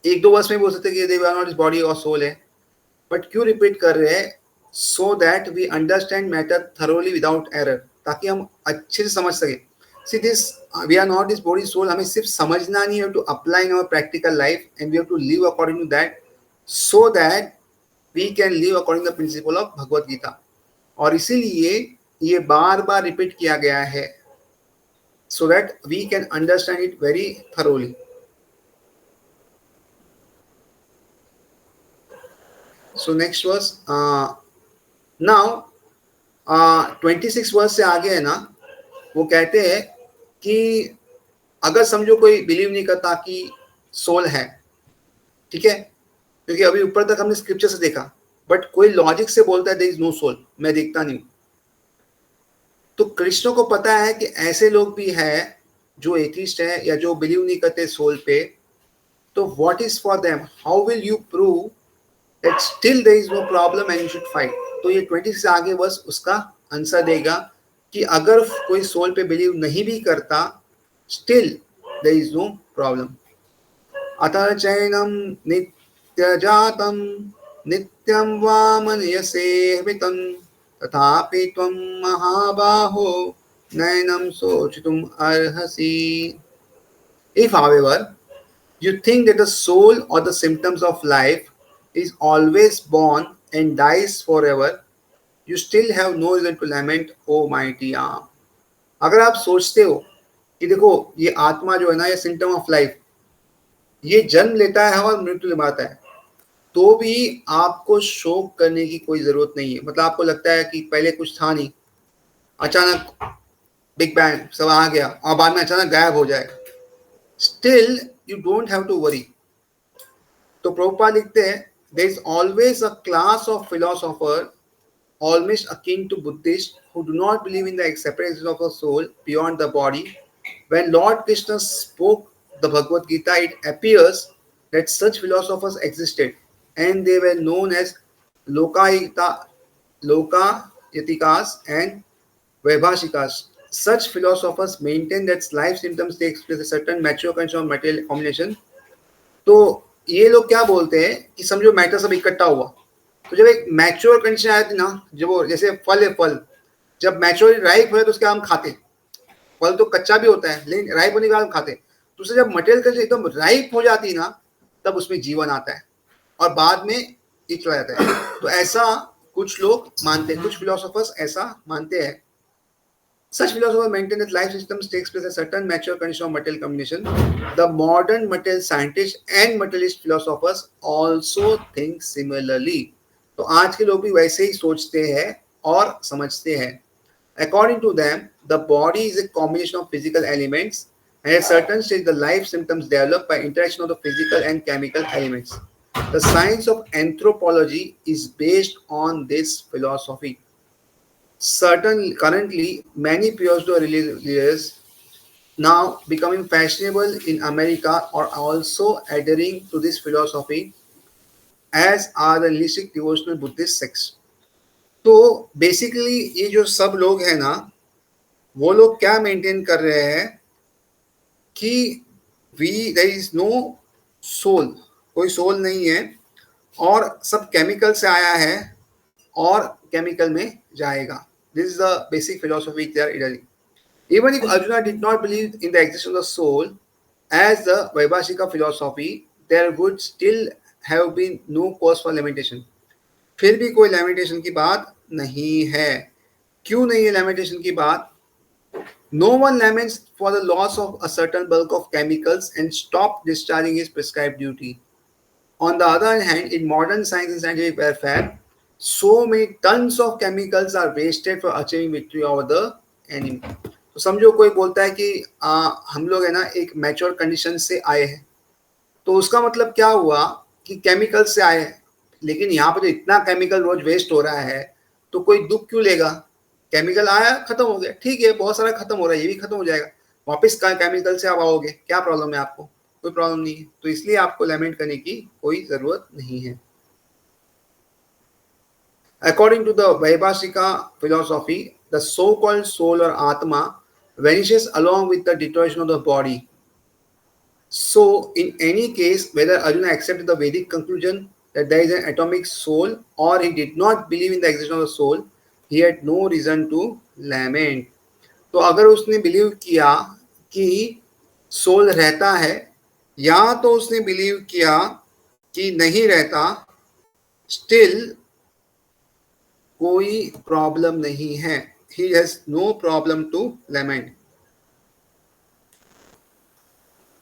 एक दो वर्स में बोल सकते कि they are not his body और सोल है, बट क्यों रिपीट कर रहे हैं, so that we understand matter thoroughly without error, ताकि हम अच्छे से समझ सके. See this we are not this body soul, हमें सिर्फ समझना नहीं है, to apply in our practical life and we have to live according to that, so that we can live according to the principle of Bhagavad Gita. और इसीलिए ये बार बार repeat किया गया है. so that we can understand it very thoroughly. So next verse. Now 26 verse से आगे है ना, वो कहते हैं कि अगर समझो कोई बिलीव नहीं करता कि सोल है, ठीक है, क्योंकि अभी ऊपर तक हमने स्क्रिप्चर से देखा, बट कोई लॉजिक से बोलता है देयर इज नो सोल, मैं देखता नहीं हूं, तो कृष्ण को पता है कि ऐसे लोग भी हैं जो एथिस्ट है या जो बिलीव नहीं करते सोल पे, तो what is for them, how will you prove that still there is no problem and you should fight. तो ये 20 से आगे बस उसका आंसर देगा कि अगर कोई सोल पे बिलीव नहीं भी करता, still there is no problem. अतः चैनम नित्यजातं नित्यं वा मन्यसे हृतं तथापि त्वं महाबाहो नैनं शोचितुम् अर्हसि. If, however, you think that the soul or the symptoms of life is always born and dies forever, you still have no reason to lament, O mighty arm. अगर आप सोचते हो कि देखो ये आत्मा जो है ना, ये सिम्टम ऑफ लाइफ, ये जन्म लेता है और मृत्यु निभाता है, तो भी आपको शोक करने की कोई जरूरत नहीं है. मतलब आपको लगता है कि पहले कुछ था नहीं, अचानक बिग बैंग सब आ गया और बाद में अचानक गायब हो जाएगा, still you don't have to worry. तो प्रभुपाद लिखते हैं there is always a class of philosopher almost akin to Buddhists who do not believe in the separation of the soul beyond the body. When Lord Krishna spoke the Bhagavad Gita, it appears that such philosophers existed and they were known as Lokayita, Lokayatikas and Vaibhashikas. Such philosophers maintain that life symptoms takes place a certain mature condition of material combination. तो ये लोग क्या बोलते हैं कि समझो matter सब इकट्ठा हुआ, तो जब एक मैच्योर कंडीशन आती ना, जब वो जैसे फल है, फल जब मैच्योर राइप हो तो उसके हम खाते, फल तो कच्चा भी होता है लेकिन राइप होने के बाद हम खाते, तो उससे जब मटेरियल कंडीशन एकदम राइप हो जाती ना, तब उसमें जीवन आता है और बाद में ये चला जाता है. तो ऐसा कुछ लोग मानते हैं, कुछ फिलोसोफर्स ऐसा मानते हैं. Such philosophers maintain that life systems takes place at a certain mature condition of material combination. The modern material scientists and materialist philosophers also think similarly. तो आज के लोग भी वैसे ही सोचते हैं और समझते हैं. According to them, the body is a combination of physical elements, and at certain stage, the life symptoms develop by interaction of the physical and chemical elements. The science of anthropology is based on this philosophy. Currently, many pseudo-religious now becoming fashionable in America are also adhering to this philosophy, as are the nihilistic devotional Buddhist sects. तो basically ये जो सब लोग हैं ना, वो लोग क्या मेंटेन कर रहे हैं कि देयर इज नो सोल, कोई सोल नहीं है और सब केमिकल से आया है और केमिकल में जाएगा. This is the basic philosophy they are adhering. Even if Arjuna did not believe in the existence of the soul, as the Vaibhashika philosophy, there would still have been no cause for lamentation. फिर भी कोई lamentation की बात नहीं है. क्यों नहीं है lamentation की बात? No one laments for the loss of a certain bulk of chemicals and stop discharging his prescribed duty. On the other hand, in modern science and scientific warfare, so many tons of chemicals are wasted for achieving victory over the enemy. तो समझो कोई बोलता है कि हम लोग है ना एक मैच्योर कंडीशन से आए हैं, तो उसका मतलब क्या हुआ कि केमिकल से आए हैं, लेकिन यहाँ पर तो इतना केमिकल रोज वेस्ट हो रहा है, तो कोई दुख क्यों लेगा? केमिकल आया खत्म हो गया, ठीक है, बहुत सारा खत्म हो रहा है, ये भी खत्म हो जाएगा, वापस केमिकल से आप आओगे, क्या प्रॉब्लम है आपको? कोई प्रॉब्लम नहीं है. तो इसलिए आपको लैमेंट करने की कोई जरूरत नहीं है. According to the Vaibhashika philosophy, the so-called soul or Atma vanishes along with the deterioration of the body. So, in any case, whether Arjuna accepted the Vedic conclusion that there is an atomic soul or he did not believe in the existence of the soul, he had no reason to lament. तो अगर उसने believe किया कि soul रहता है या तो उसने बिलीव किया कि नहीं रहता, स्टिल कोई प्रॉब्लम नहीं है. He has no problem to lament.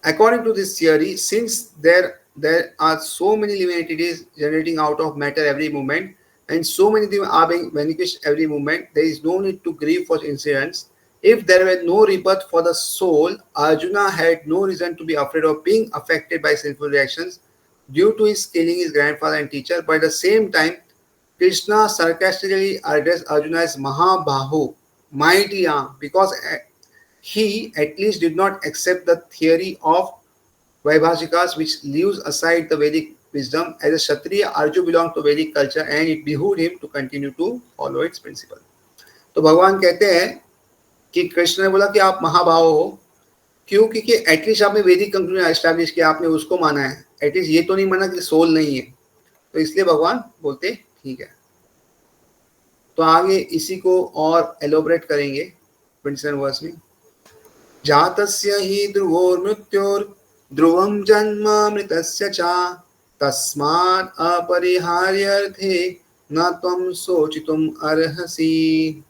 According to this theory, since there are so many living entities generating out of matter every moment, and so many of them are being vanquished every moment, there is no need to grieve for incidents. If there were no rebirth for the soul, Arjuna had no reason to be afraid of being affected by sinful reactions due to his killing his grandfather and teacher. But at the same time, Krishna sarcastically addressed Arjuna as Mahabahu, mighty arm, because he at least did not accept the theory of Vaibhashikas, which leaves aside the Vedic wisdom. As a Kshatriya, Arjuna belonged to Vedic culture and it behooved him to continue to follow its principle. तो भगवान कहते हैं कि कृष्ण ने बोला कि आप महाभाव हो, क्यों? क्योंकि एटलीस्ट आपने वैदिक कंक्लूजन एस्टैब्लिश किया, आपने उसको माना है, एटलीस्ट ये तो नहीं माना कि सोल नहीं है, तो इसलिए भगवान बोलते ठीक है। तो आगे इसी को और एलोबरेट करेंगे 27 वर्स में। जातस्य हि ध्रुवोर्मृत्योर् ध्रुवं जन्म मृतस्य च तस्मात् अपरिहार्यर्थे न त्वं शोचितुम् अर्हसि।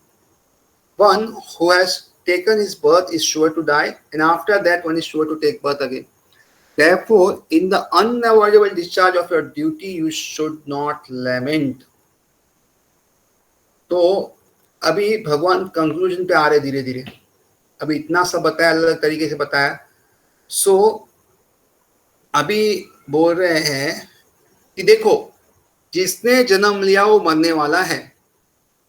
One who has taken his birth is sure to die, and after that one is sure to take birth again. Therefore, in the unavoidable discharge of your duty, you should not lament. तो अभी भगवान conclusion पे आ रहे धीरे धीरे। अभी इतना सब बताया, अलग तरीके से बताया। सो अभी बोल रहे हैं कि देखो, जिसने जन्म लिया वो मरने वाला है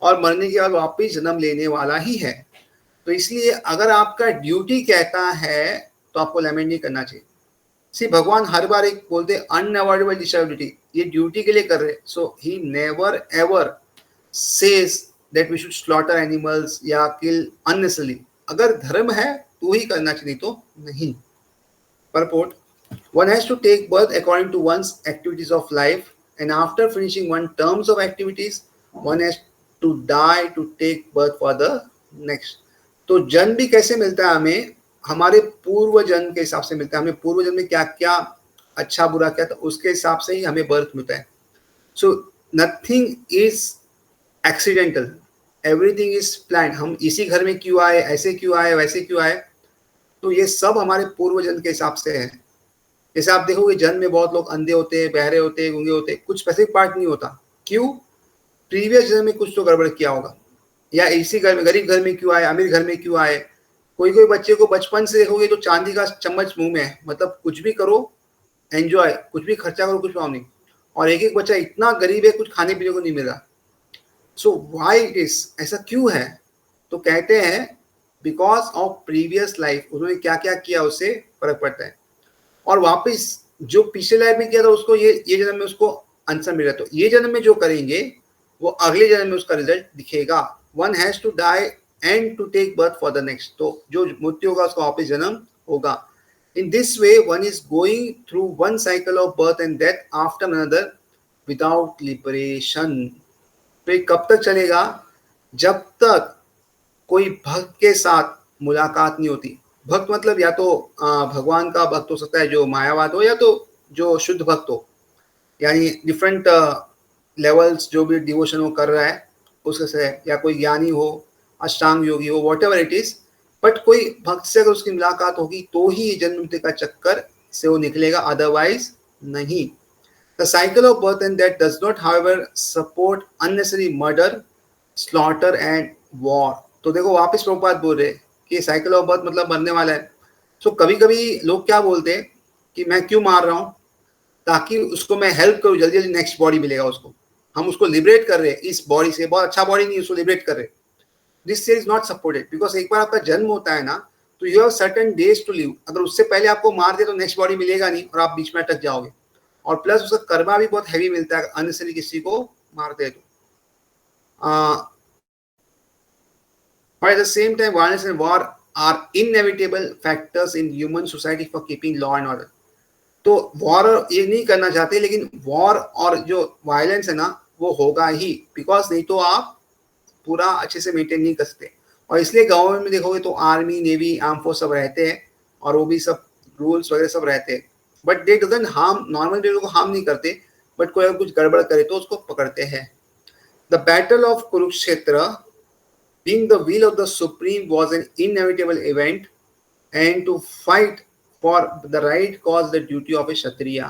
और मरने के बाद वापिस जन्म लेने वाला ही है। तो इसलिए अगर आपका ड्यूटी कहता है तो आपको लैमेंट नहीं करना चाहिए। सी भगवान हर बार एक बोलते अनअवॉइडेबल डिसएबिलिटी, ये ड्यूटी के लिए कर रहे। So he never ever says that we should slaughter animals या किल अननेसेसरली। अगर धर्म है तो ही करना चाहिए, नहीं तो नहीं। Purport: one has to take birth according to one's activities of life, and after finishing one terms of activities, one has to die to take birth for the next. तो जन्म भी कैसे मिलता है हमें? हमारे पूर्व जन्म के हिसाब से मिलता है। हमें पूर्व जन्म में क्या क्या अच्छा बुरा क्या था, उसके हिसाब से ही हमें बर्थ मिलता है। So nothing is accidental, everything is plan. हम इसी घर में क्यों आए, ऐसे क्यों आए, वैसे क्यों आए, तो ये सब हमारे पूर्व जन्म के हिसाब से है। जैसे आप देखोगे जन्म में बहुत लोग अंधे होते हैं, बहरे होते हैं, गूंगे होते हैं, कुछ स्पेसिफिक पार्ट नहीं होता। क्यों? प्रीवियस जन्म में कुछ तो गड़बड़ किया होगा, या इसी घर में, गरीब घर में क्यों आए, अमीर घर में क्यों आए। कोई कोई बच्चे को बचपन से देखोगे तो चांदी का चम्मच मुंह में है, मतलब कुछ भी करो एंजॉय, कुछ भी खर्चा करो कुछ प्रॉब्लम नहीं। और एक एक बच्चा इतना गरीब है कुछ खाने पीने को नहीं मिल रहा। सो व्हाई इट इज, ऐसा क्यों है? तो कहते हैं बिकॉज ऑफ प्रीवियस लाइफ, उन्होंने क्या क्या किया उससे फर्क पड़ता है। और वापस जो पिछले लाइफ में किया था उसको ये जन्म में उसको आंसर मिला, तो ये जन्म में जो करेंगे वो अगले जन्म में उसका रिजल्ट दिखेगा। One has to die and to take birth for the next. तो जो मृत्यु होगा उसका वापस जन्म होगा। In this way one is going through one cycle of birth and death after another without liberation. तो ये कब तक चलेगा? जब तक कोई भक्त के साथ मुलाकात नहीं होती। भक्त मतलब या तो भगवान का भक्त हो सकता है जो मायावाद हो, या तो जो शुद्ध भक्त हो, यानी डिफरेंट लेवल्स जो भी डिवोशन वो कर रहा है उसके से, या कोई ज्ञानी हो, अष्टांग योगी हो, what ever it is. But कोई भक्त से अगर उसकी मुलाकात होगी तो ही जन्म मृत्यु का चक्कर से वो निकलेगा, अदरवाइज नहीं। The cycle of birth and death does not, however, support unnecessary murder, slaughter and war. तो देखो वापस प्रभुपाद बोल रहे कि साइकिल ऑफ बर्थ मतलब मरने वाला है। सो कभी कभी लोग क्या बोलते हैं कि मैं क्यों मार रहा हूँ, ताकि उसको मैं हेल्प करूँ, जल्दी जल्दी नेक्स्ट बॉडी मिलेगा उसको, हम उसको लिबरेट कर रहे हैं इस बॉडी से। बहुत अच्छा बॉडी नहीं, उसको लिबरेट कर रहे। This is not supported, because एक बार आपका जन्म होता है ना, तो you have certain days to live. अगर उससे पहले आपको मार दे तो नेक्स्ट बॉडी मिलेगा नहीं और आप बीच में अटक जाओगे। और प्लस उसका कर्मा भी बहुत हैवी मिलता है अननेसेसरी किसी को मारते हैं तो। But at the same time, violence and war are inevitable factors in human society for keeping law and order. तो वॉर ये नहीं करना चाहते, लेकिन वॉर और जो वायलेंस है ना वो होगा ही, बिकॉज नहीं तो आप पूरा अच्छे से मेंटेन नहीं कर सकते। और इसलिए गवर्नमेंट में देखोगे तो आर्मी, नेवी, आर्म फोर्स सब रहते हैं और वो भी सब रूल्स वगैरह सब रहते हैं। But they doesn't harm, normal people को हार्म नहीं करते, बट कोई अगर कुछ गड़बड़ करे तो उसको पकड़ते हैं। The battle of Kurukshetra, being the will of the Supreme, was an inevitable event, and to fight for the right cause the duty of a Kshatriya.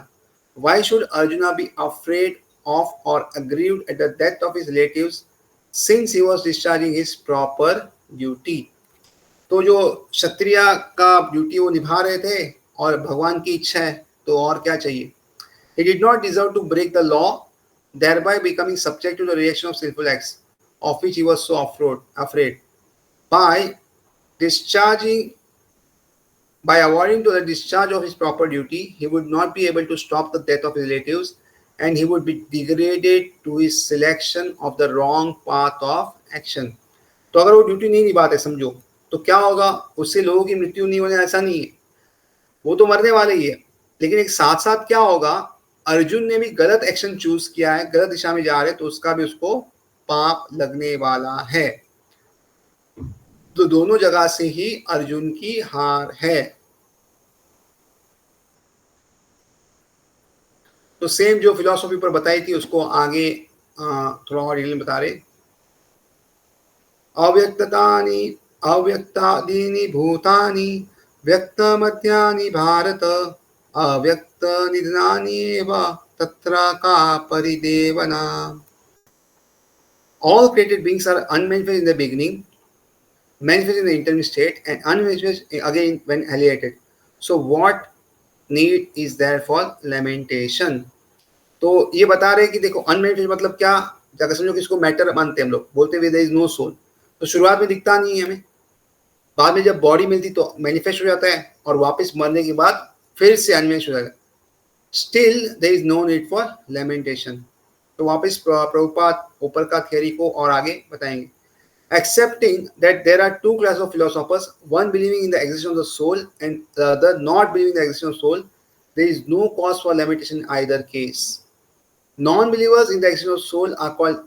Why should Arjuna be afraid of or aggrieved at the death of his relatives since he was discharging his proper duty? तो जो क्षत्रिय का duty वो निभा रहे थे और भगवान की इच्छा है तो और क्या चाहिए. He did not deserve to break the law, thereby becoming subject to the reaction of sinful acts, of which he was so afraid. By discharging, by avoiding to the discharge of his proper duty, he would not be able to stop the death of his relatives, and he would be degraded to his selection of the wrong path of action. तो अगर वो duty नहीं निभाते समझो तो क्या होगा, उससे लोगों की मृत्यु नहीं होने ऐसा नहीं है, वो तो मरने वाले ही है, लेकिन एक साथ साथ क्या होगा, अर्जुन ने भी गलत एक्शन चूज किया है, गलत दिशा में जा रहे तो उसका भी उसको पाप लगने वाला है. तो दोनों जगह से ही अर्जुन की हार है. तो सेम जो फिलॉसफी पर बताई थी उसको आगे थोड़ा और डिटेल बता रहे. अव्यक्तादीनि भूतानि व्यक्तमध्यानि भारत अव्यक्त निधनानि एव तत्र का परिदेवना. All created beings are unmanifest in the beginning, manifest in the intermediate state, and unmanifest again when annihilated. So what need is there for lamentation? तो ये बता रहे कि देखो अनमैनिफेस्ट मतलब क्या, जाकर समझो कि इसको मैटर मानते हैं हम लोग, बोलते हुए देयर इज नो सोल. तो शुरुआत में दिखता नहीं है हमें, बाद में जब बॉडी मिलती तो मैनिफेस्ट हो जाता है और वापस मरने के बाद फिर से अनमैनिफेस्ट हो जाएगा. Still there is no need for lamentation. तो वापस प्रभुपाद ऊपर का थियरी को और आगे बताएंगे. Accepting that there are two classes of philosophers, one believing in the existence of the soul and the other not believing in the existence of soul, there is no cause for lamentation in either case. Non-believers in the existence of soul are called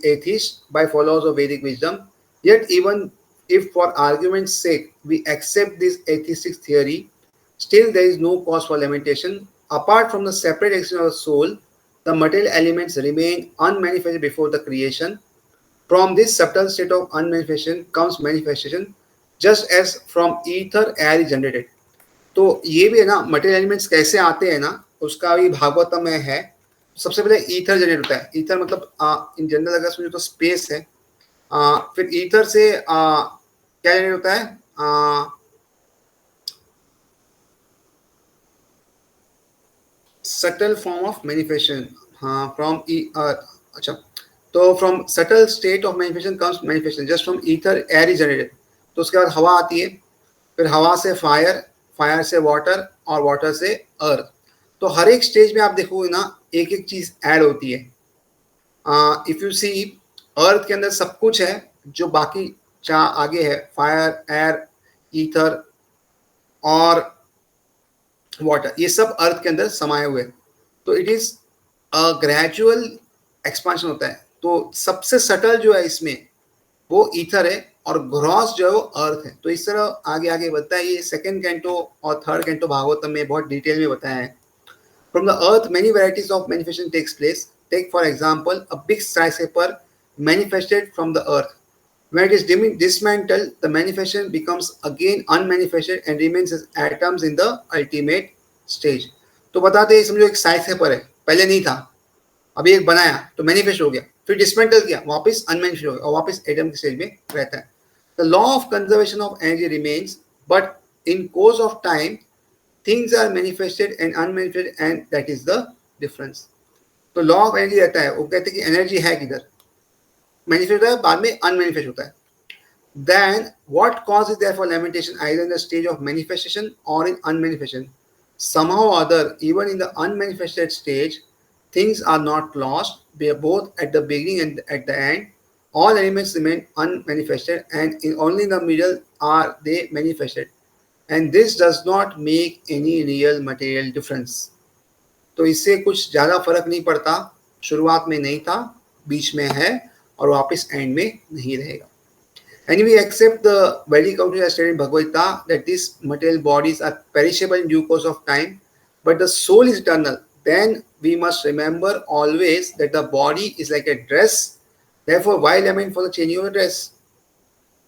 atheists by followers of Vedic wisdom. Yet even if for argument's sake we accept this atheistic theory, still there is no cause for lamentation. Apart from the separate existence of the soul, the material elements remain unmanifested before the creation. From this subtle state of unmanifestation comes manifestation, just as from ether air is generated. तो ये भी है ना, material elements कैसे आते हैं ना, उसका भी भागवतम में है. सबसे पहले ईथर जनरेट होता है. ईथर मतलब इन जनरल अगर समझो तो स्पेस है. फिर ईथर से क्या जनरेट होता है, सटल फॉर्म ऑफ मैनिफेस्टेशन. हाँ फ्रॉम अच्छा, तो from subtle state of manifestation comes manifestation, just from ether air is generated. तो उसके बाद हवा आती है, फिर हवा से फायर, फायर से वाटर और वाटर से अर्थ. तो हर एक स्टेज में आप देखोगे ना एक एक चीज ऐड होती है. इफ यू सी अर्थ के अंदर सब कुछ है जो बाकी आगे है, फायर, एयर, ईथर और वाटर, ये सब अर्थ के अंदर समाये हुए. तो it is a gradual expansion होता है. तो सबसे सटल जो है इसमें वो ईथर है और ग्रॉस जो है वो अर्थ है. तो इस तरह आगे आगे बताता है. ये सेकंड कैंटो और थर्ड कैंटो भागवतम में बहुत डिटेल में बताया है. From the earth many varieties of manifestation takes place. Take for example a big skyscraper manifested from the earth. When it is dismantled, the manifestation becomes again unmanifested and remains as atoms in the ultimate stage. तो बताते हैं, समझो एक स्काईस्क्रेपर है, पहले नहीं था, अभी एक बनाया तो मैनिफेस्ट हो गया, फिर डिसमेंटल किया, वापस अनमैनिफेस्ट हो गया और वापस एटम के स्टेज में रहता है. The law of conservation of energy remains, but in course of time things are manifested and unmanifested and that is the difference. तो लॉ ऑफ एनर्जी रहता है, वो कहते हैं कि एनर्जी है किधर, मैनिफेस्ट होता है, बाद में अनमैनिफेस्ट होता है. Then what cause is there for lamentation either in the stage of manifestation or in unmanifestation? Somehow or other, even in the unmanifested stage, things are not lost. They are both at the beginning and at the end. All elements remain unmanifested, and only in the middle are they manifested. And this does not make any real material difference. तो इससे कुछ ज़्यादा फर्क नहीं पड़ता. शुरुआत में नहीं था, बीच में है और वापस एंड में नहीं रहेगा. And we accept the Vedic account as stated in Bhagavad Gita that these material bodies are perishable in due course of time, but the soul is eternal. Then we must remember always that the body is like a dress. Therefore, why lament for the changing of the dress?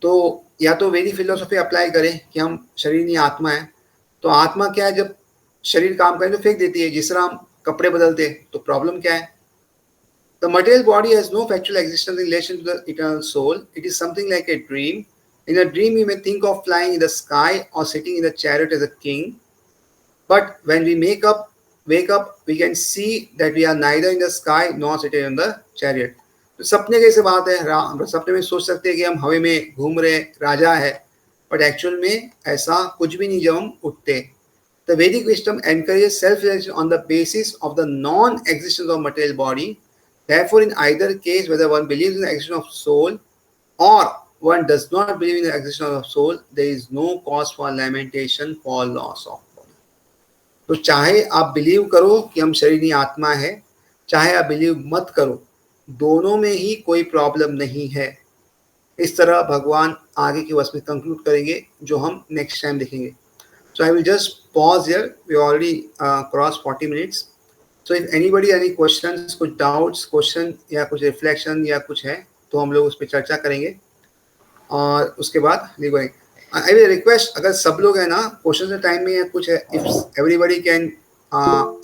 तो या तो Vedic philosophy apply करें कि हम शरीर नहीं आत्मा है, तो आत्मा क्या है, जब शरीर काम करे तो फेंक देती है, जिस तरह हम कपड़े बदलते हैं, तो प्रॉब्लम क्या है? The material body has no factual existence in relation to the eternal soul. It is something like a dream. In a dream, you may think of flying in the sky or sitting in the chariot as a king. But when we wake up, we can see that we are neither in the sky nor sitting in the chariot. तो सपने कैसे बात है, सपने में सोच सकते हैं कि हम हवा में घूम रहे राजा है, बट एक्चुअल में ऐसा कुछ भी नहीं जब हम उठते. The Vedic wisdom encourages self-realization on the basis of the non-existence of material body. Therefore, in either case, whether one believes in the existence of soul or one does not believe in the existence of soul, there is no cause for lamentation for loss of body. तो चाहे आप believe करो कि हम शरीर नहीं आत्मा है, चाहे आप बिलीव मत करो, दोनों में ही कोई प्रॉब्लम नहीं है. इस तरह भगवान आगे की वर्ष में कंक्लूड करेंगे, जो हम नेक्स्ट टाइम देखेंगे. So I will just pause here. We already crossed 40 minutes. So if anybody any questions, कुछ doubts, question या कुछ reflection या कुछ है, तो हम लोग उस पर चर्चा करेंगे और उसके बाद going. I will request, अगर सब लोग है ना क्वेश्चन के टाइम में या कुछ है, if everybody can,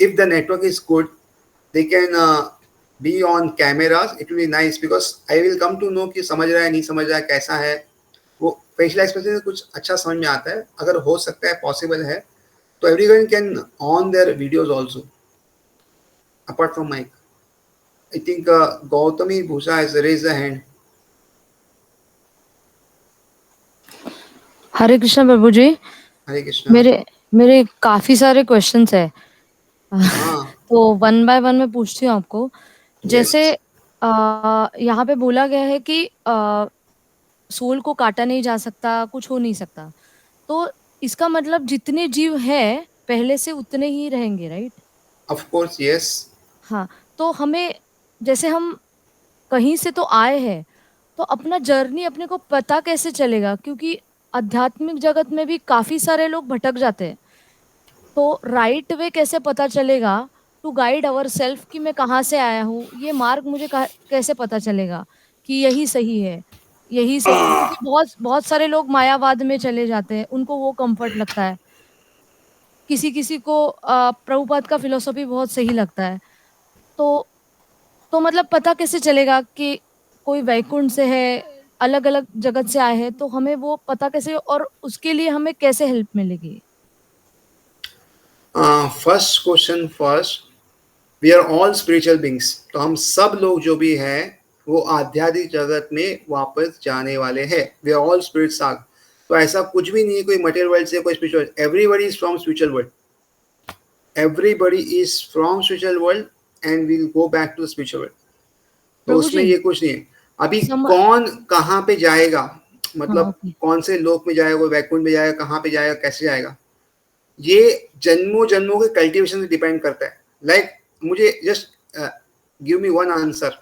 if the network is good, they can be on cameras. It will be nice because I will come to know कि समझ रहा है नहीं समझ रहा है कैसा है. वो फेशियल एक्सप्रेशन से कुछ अच्छा समझ में आता है. अगर हो सकता है, पॉसिबल है, तो everyone can on their videos also apart from mic. I think Gautami Bhusha has raised the hand. Hare Krishna Prabhu ji. Hare Krishna. मेरे मेरे काफी सारे क्वेश्चंस है. हाँ. तो वन बाय वन मैं पूछती हूँ आपको. जैसे यस. यहाँ पे बोला गया है कि सोल को काटा नहीं जा सकता, कुछ हो नहीं सकता. तो इसका मतलब जितने जीव है पहले से उतने ही रहेंगे, राइट? Of course yes. हाँ. तो हमें, जैसे हम कहीं से तो आए हैं, तो अपना जर्नी अपने को पता कैसे चलेगा? क्योंकि आध्यात्मिक जगत में भी काफी सारे लोग भटक जाते हैं. तो राइट वे कैसे पता चलेगा टू गाइड अवर सेल्फ कि मैं कहाँ से आया हूँ? ये मार्ग मुझे कैसे पता चलेगा कि यही सही है, यही सही है? क्योंकि बहुत बहुत सारे लोग मायावाद में चले जाते हैं, उनको वो कंफर्ट लगता है. किसी किसी को प्रभुपाद का फिलोसॉफी बहुत सही लगता है. तो मतलब पता कैसे चलेगा कि कोई वैकुंठ से है, अलग अलग जगत से आए हैं? तो हमें वो पता कैसे, और उसके लिए हमें कैसे हेल्प मिलेगी? First question first. We are all spiritual beings. तो हम सब लोग जो भी हैं वो आध्यात्मिक जगत में वापस जाने वाले हैं. We are all spirits are. तो ऐसा कुछ भी नहीं है कोई मटेरियल वर्ल्ड से कोई spiritual. Everybody is from spiritual world. Everybody is from spiritual world and will go back to spiritual world. तो प्रभु उसमें जी, ये कुछ नहीं है. अभी सम कौन कहाँ पे जाएगा, हाँ, मतलब ओके. कौन से लोक में जाएगा, कोई वैकुंठ में जाएगा, कहाँ पे जाएगा, कैसे जाएगा, ये जन्मों जन्मों के कल्टीवेशन से डिपेंड करता है. लाइक मुझे just give me one answer.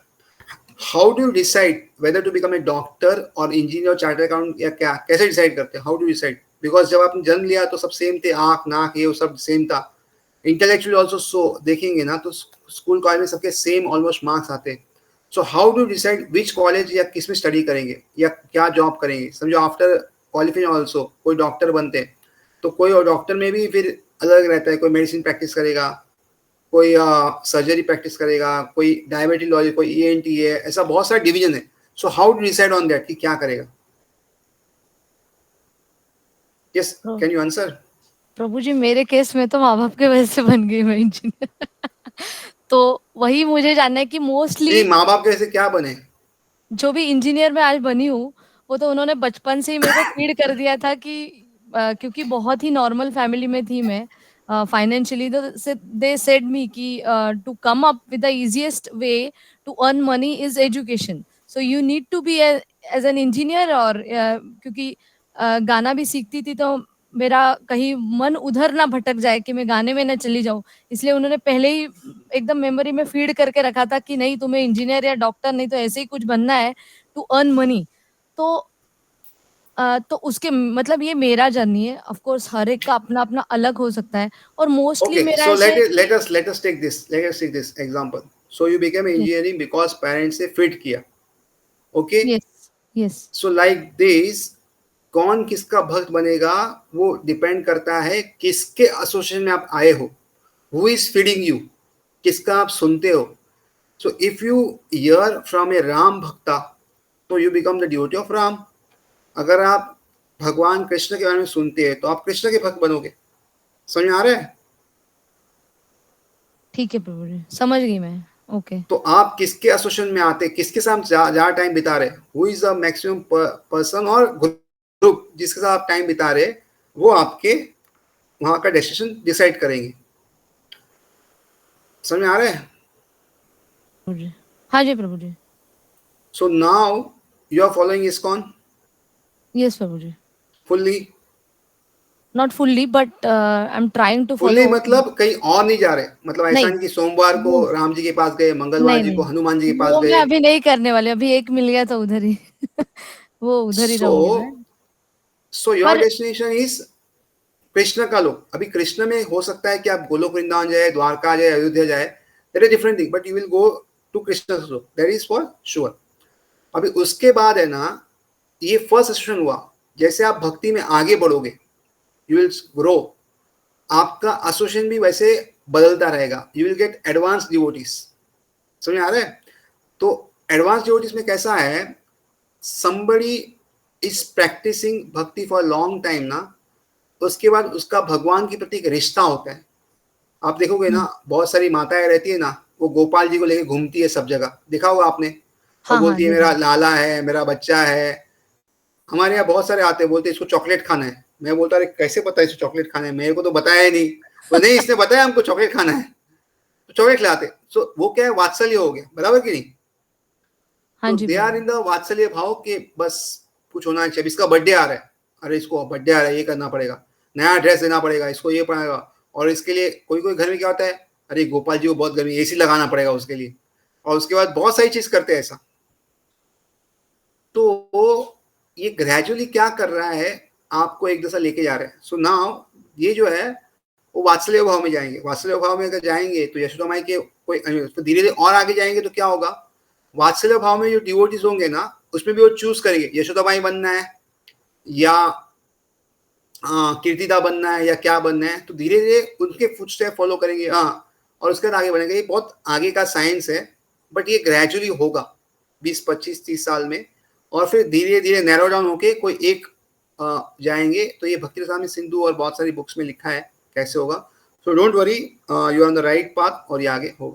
How do you decide whether to become a doctor और इंजीनियर, चार्टर अकाउंट, या क्या, कैसे डिसाइड करते हैं? How do decide? बिकॉज जब आपने जन्म लिया तो सब सेम थे, आँख नाक ये वो सब सेम था. इंटेलेक्चुअली ऑल्सो सो देखेंगे ना, तो स्कूल कॉलेज में सबके सेम ऑलमोस्ट मार्क्स आते हैं. सो how do decide which college या किस में स्टडी करेंगे या क्या जॉब करेंगे? समझो आफ्टर क्वालिफिकेशन ऑल्सो कोई डॉक्टर बनते हैं, तो कोई और डॉक्टर में भी फिर अलग रहता है. कोई मेडिसिन प्रैक्टिस करेगा, कोई सर्जरी प्रैक्टिस करेगा, कोई डायबिटोलॉजी, कोई ईएनटी है, ऐसा बहुत सारा डिवीजन है. So how do decide on that कि क्या करेगा? Yes, can you answer? प्रभु जी, मेरे केस में तो माँ बाप के वजह से बन गई मैं इंजीनियर. तो वही मुझे जानना है कि मोस्टली नहीं, माँ बाप कैसे क्या बने? जो भी इंजीनियर मैं आज बनी हूँ, वो तो उन्होंने बचपन से ही मेरे को फीड कर दिया था कि क्योंकि बहुत ही नॉर्मल फैमिली में थी मैं फाइनेंशियली. तो दे सेड मी कि to come up with the easiest way to earn money is education. So you need to be as an engineer. और क्योंकि गाना भी सीखती थी, तो मेरा कहीं मन उधर ना भटक जाए कि मैं गाने में ना चली जाऊं, इसलिए उन्होंने पहले ही एकदम मेमोरी में फीड करके रखा था कि नहीं, तुम्हें इंजीनियर या डॉक्टर नहीं तो ऐसे ही कुछ बनना है टू अर्न मनी. तो तो उसके मतलब ये मेरा जर्नी है. ऑफ कोर्स हर एक का अपना अपना अलग हो सकता है, और मोस्टली Okay, मेरा so ऐसे है कि let us take this example. So you became engineering because parents से fit किया. Okay, yes, yes. so like this, कौन किसका भक्त बनेगा वो डिपेंड करता है किसके एसोसिएशन में आप आए हो, हु इज फीडिंग यू, किसका आप सुनते हो. So if you hear from a Ram bhakta तो you become the devotee of Ram. अगर आप भगवान कृष्ण के बारे में सुनते हैं तो आप कृष्ण के भक्त बनोगे. समझ में आ रहा है? ठीक है प्रभु जी, समझ गई मैं. ओके. तो आप किसके एसोसिएशन में आते, किसके साथ ज्यादा टाइम बिता रहे, who is the maximum person और ग्रुप जिसके साथ आप टाइम बिता रहे, वो आपके वहां का डेस्टिनेशन डिसाइड करेंगे. समझ में आ रहा है? प्रभु जी. हाँ जी प्रभु जी. So now you are following ISKCON yes प्रभु जी. Fully. Not fully but I am trying to fully follow. मतलब कहीं और नहीं जा रहे, मतलब ऐसा नहीं, नहीं कि सोमवार को वो राम जी के पास गए, मंगलवार नहीं जी को नहीं, हनुमान जी के पास वो मैं गए. अभी नहीं करने वाली. अभी एक मिल गया तो उधर ही वो उधर ही सो रहूंगी मैं. सो योर पर डेस्टिनेशन इज कृष्ण का लो. अभी कृष्ण में हो सकता है कि आप गोलोक वृंदावन जाए, द्वारका जाए, अयोध्या जाए, that is different thing, but you will go to Krishna, that is for sure. अभी उसके बाद है ना, ये फर्स्ट सेशन हुआ. जैसे आप भक्ति में आगे बढ़ोगे, यू विल ग्रो, आपका एसोसिएशन भी वैसे बदलता रहेगा. You will get advance devotees. समझ में आ रहा है? तो एडवांस डिवोटीज में कैसा है, somebody is practicing भक्ति फॉर लॉन्ग टाइम ना, तो उसके बाद उसका भगवान के प्रति एक रिश्ता होता है. आप देखोगे ना, बहुत सारी माताएं रहती है ना, वो गोपाल जी को लेके घूमती है सब जगह, देखा होगा आपने, और हाँ हाँ बोलती है देखा. मेरा लाला है, मेरा बच्चा है. हमारे यहाँ बहुत सारे आते हैं, बोलते हैं इसको चॉकलेट खाना है. मैं बोलता अरे कैसे पता है इसको चॉकलेट खाना है, मेरे को तो बताया ही नहीं. वो नहीं, इसने बताया हमको चॉकलेट खाना है, तो चॉकलेट खिलाते. सो वो क्या है, वात्सल्य हो गया, बराबर कि नहीं? हाँ तो जी they are Prabhu. In the वात्सल्य भाव के बस कुछ होना चाहिए. इसका बर्थडे आ रहा है, अरे इसको बर्थडे आ रहा है, ये करना पड़ेगा, नया ड्रेस देना पड़ेगा, इसको ये पड़ेगा. और इसके लिए कोई कोई घर में क्या होता है, अरे गोपाल जी को बहुत गर्मी, एसी लगाना पड़ेगा उसके लिए. और उसके बाद बहुत सारी चीज करते हैं ऐसा. तो ये ग्रेजुअली क्या कर रहा है, आपको एक दशा लेके जा रहा है. सो नाउ ये जो है वो वात्सल्य भाव में जाएंगे. वात्सल्य भाव में अगर जाएंगे तो यशोदा माई के कोई तो धीरे धीरे और आगे जाएंगे तो क्या होगा, वात्सल्य भाव में जो डिवोटीज होंगे ना, उसमें भी वो चूज करेंगे यशोदा माई बनना है या कीर्तिदा बनना है या क्या बनना है. तो धीरे धीरे उनके फुटस्टेप फॉलो करेंगे. हाँ, और उसके बाद आगे बढ़ेंगे. ये बहुत आगे का साइंस है, बट ये ग्रेजुअली होगा 20 25 30 साल में. और फिर धीरे धीरे नैरो डाउन होके कोई एक जाएंगे. तो ये भक्ति रसायन सिंधु और बहुत सारी बुक्स में लिखा है कैसे होगा. So don't worry, you are on the right path और ये आगे होगा.